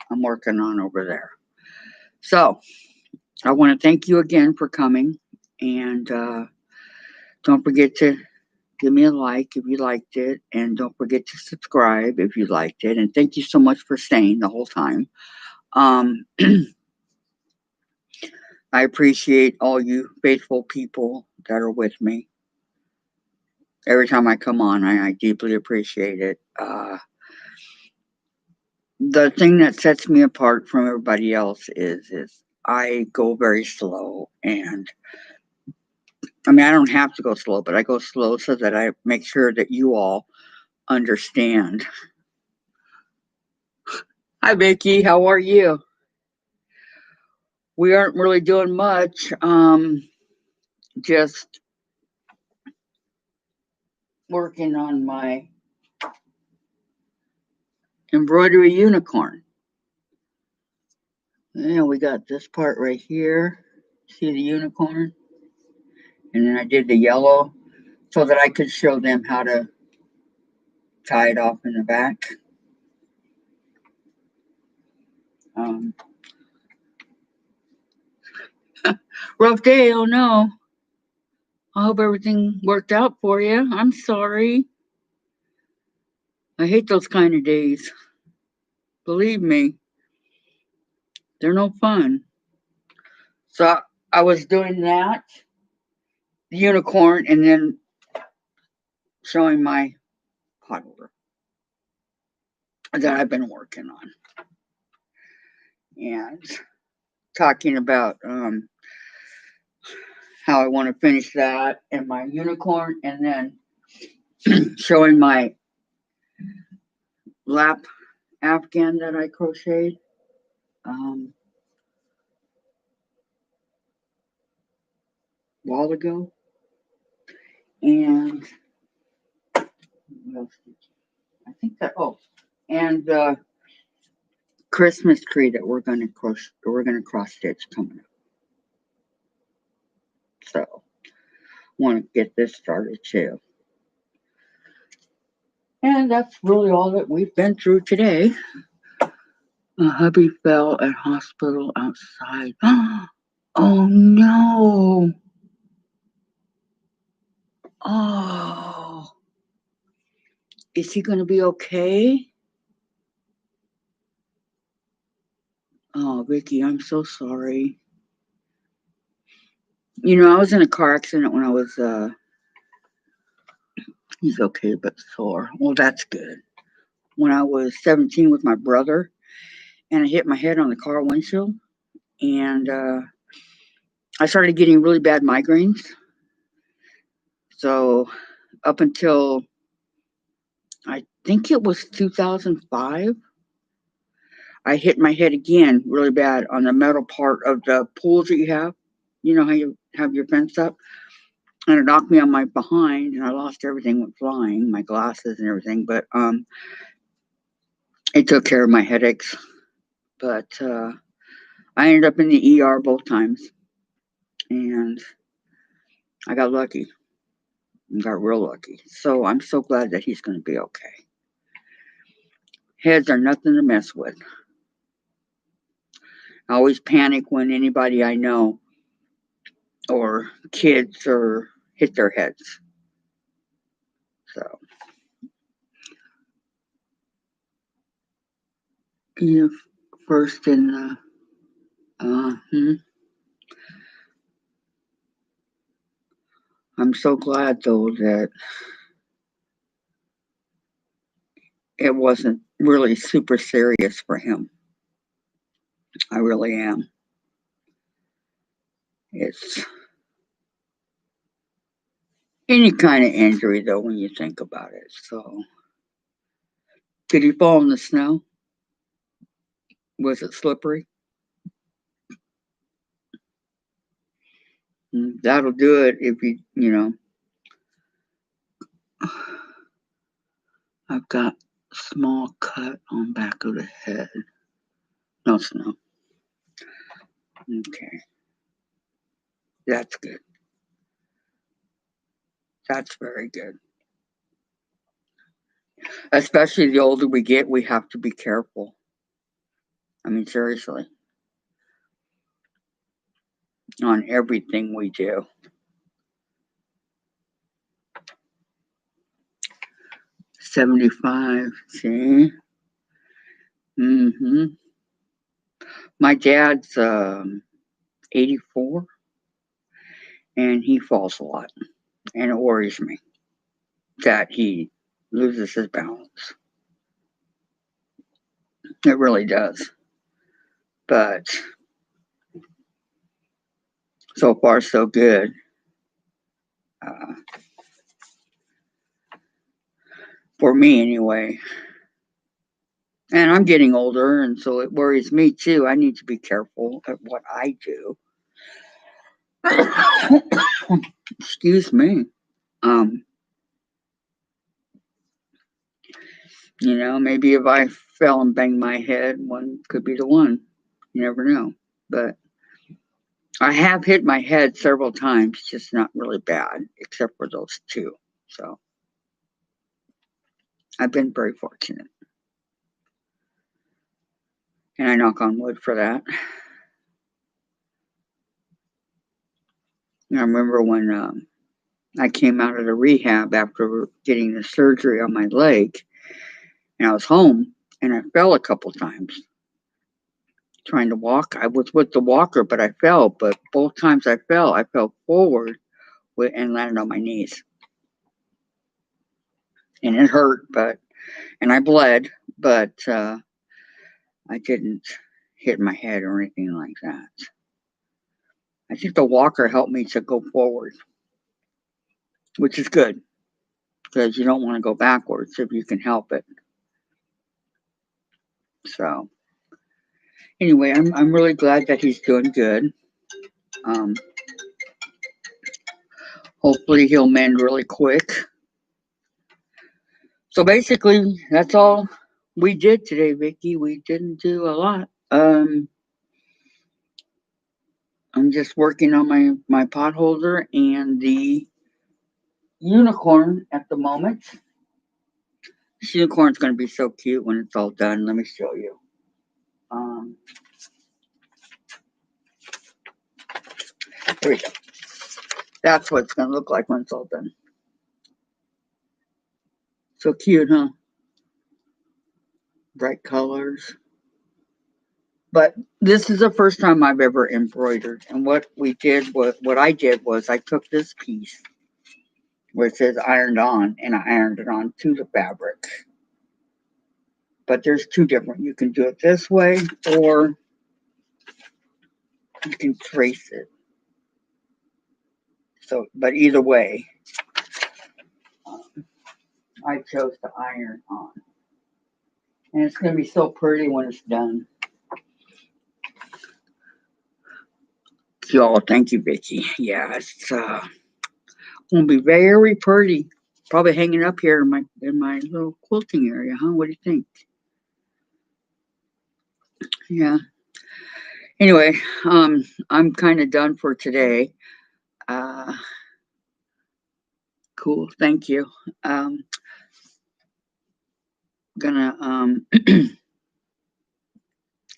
I'm working on over there. So I want to thank you again for coming. And don't forget to give me a like if you liked it. And don't forget to subscribe if you liked it. And thank you so much for staying the whole time. I appreciate all you faithful people that are with me. Every time I come on, I deeply appreciate it. The thing that sets me apart from everybody else is I go very slow. And I mean, I don't have to go slow, but I go slow so that I make sure that you all understand. Hi, Vicki. How are you? We aren't really doing much. Just working on my embroidery unicorn. Yeah, we got this part right here. See the unicorn? And then I did the yellow so that I could show them how to tie it off in the back. Um, Rough day, oh no. I hope everything worked out for you. I'm sorry. I hate those kind of days. Believe me, they're no fun. So I was doing that, the unicorn, and then showing my potholder that I've been working on. And talking about how I want to finish that and my unicorn, and then showing my lap afghan that I crocheted. A while ago. And I think that, and the Christmas tree that we're going to cross stitch coming up. So want to get this started too. And that's really all that we've been through today. My hubby fell at hospital outside. Oh no. Oh. Is he going to be okay? Oh, Vicky, I'm so sorry. You know, I was in a car accident when I was, he's okay, but sore. Well, that's good. When I was 17 with my brother, and I hit my head on the car windshield, and I started getting really bad migraines. So up until I think it was 2005, I hit my head again really bad on the metal part of the pools that you have. You know how you have your fence up? And it knocked me on my behind, and I lost everything, went flying, my glasses and everything. But it took care of my headaches. But I ended up in the ER both times, and I got lucky. I got real lucky. So I'm so glad that he's going to be okay. Heads are nothing to mess with. I always panic when anybody I know or kids or hit their heads. So you first in the I'm so glad though that it wasn't really super serious for him. I really am. It's any kind of injury, though, when you think about it. So, did he fall in the snow? Was it slippery? That'll do it if I've got small cut on back of the head. No snow. Okay. That's good. That's very good. Especially the older we get, we have to be careful. I mean, seriously, on everything we do. 75, see? Mm-hmm. My dad's 84, and he falls a lot. And it worries me that he loses his balance. It really does. But so far, so good. Uh, for me, anyway. And I'm getting older, and so it worries me too. I need to be careful at what I do. Excuse me. Um, maybe if I fell and banged my head, one could be the one. You never know. But I have hit my head several times, just not really bad, except for those two. So I've been very fortunate. And I knock on wood for that. And I remember when I came out of the rehab after getting the surgery on my leg, and I was home, and I fell a couple times trying to walk. I was with the walker, but I fell. But both times I fell forward and landed on my knees. And it hurt, and I bled, but I didn't hit my head or anything like that. I think the walker helped me to go forward, which is good because you don't want to go backwards if you can help it. So anyway, I'm really glad that he's doing good. Um, hopefully he'll mend really quick. So basically, that's all we did today, Vicky. We didn't do a lot. I'm just working on my potholder and the unicorn at the moment. This unicorn's going to be so cute when it's all done. Let me show you. Here we go. That's what it's going to look like when it's all done. So cute, huh? Bright colors. But this is the first time I've ever embroidered. And what I did was I took this piece where it says ironed on, and I ironed it on to the fabric. But there's two different. You can do it this way, or you can trace it. So, but either way, I chose to iron on. And it's going to be so pretty when it's done. So, thank you, Vicky. Yeah, it's going to be very pretty. Probably hanging up here in my little quilting area, huh? What do you think? Yeah. Anyway, I'm kind of done for today. Uh, cool. Thank you. Gonna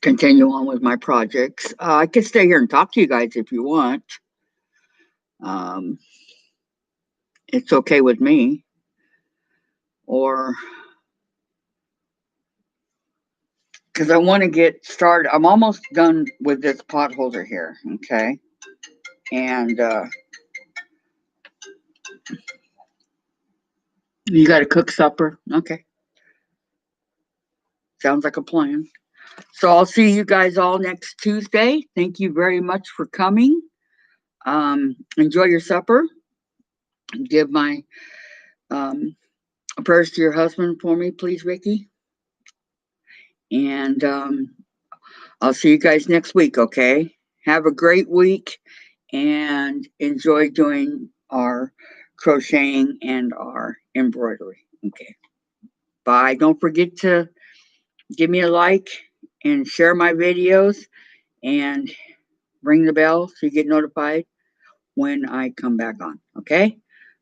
continue on with my projects. I could stay here and talk to you guys if you want. Um, it's okay with me. Or because I want to get started. I'm almost done with this potholder here. Okay, and you got to cook supper. Okay, sounds like a plan. So I'll see you guys all next Tuesday. Thank you very much for coming. Enjoy your supper. Give my prayers to your husband for me, please, Ricky. And I'll see you guys next week, okay? Have a great week and enjoy doing our crocheting and our embroidery. Okay. Bye. Don't forget to give me a like and share my videos and ring the bell so you get notified when I come back on. Okay?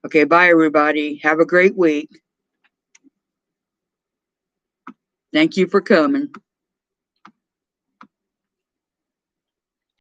Okay, bye everybody. Have a great week. Thank you for coming.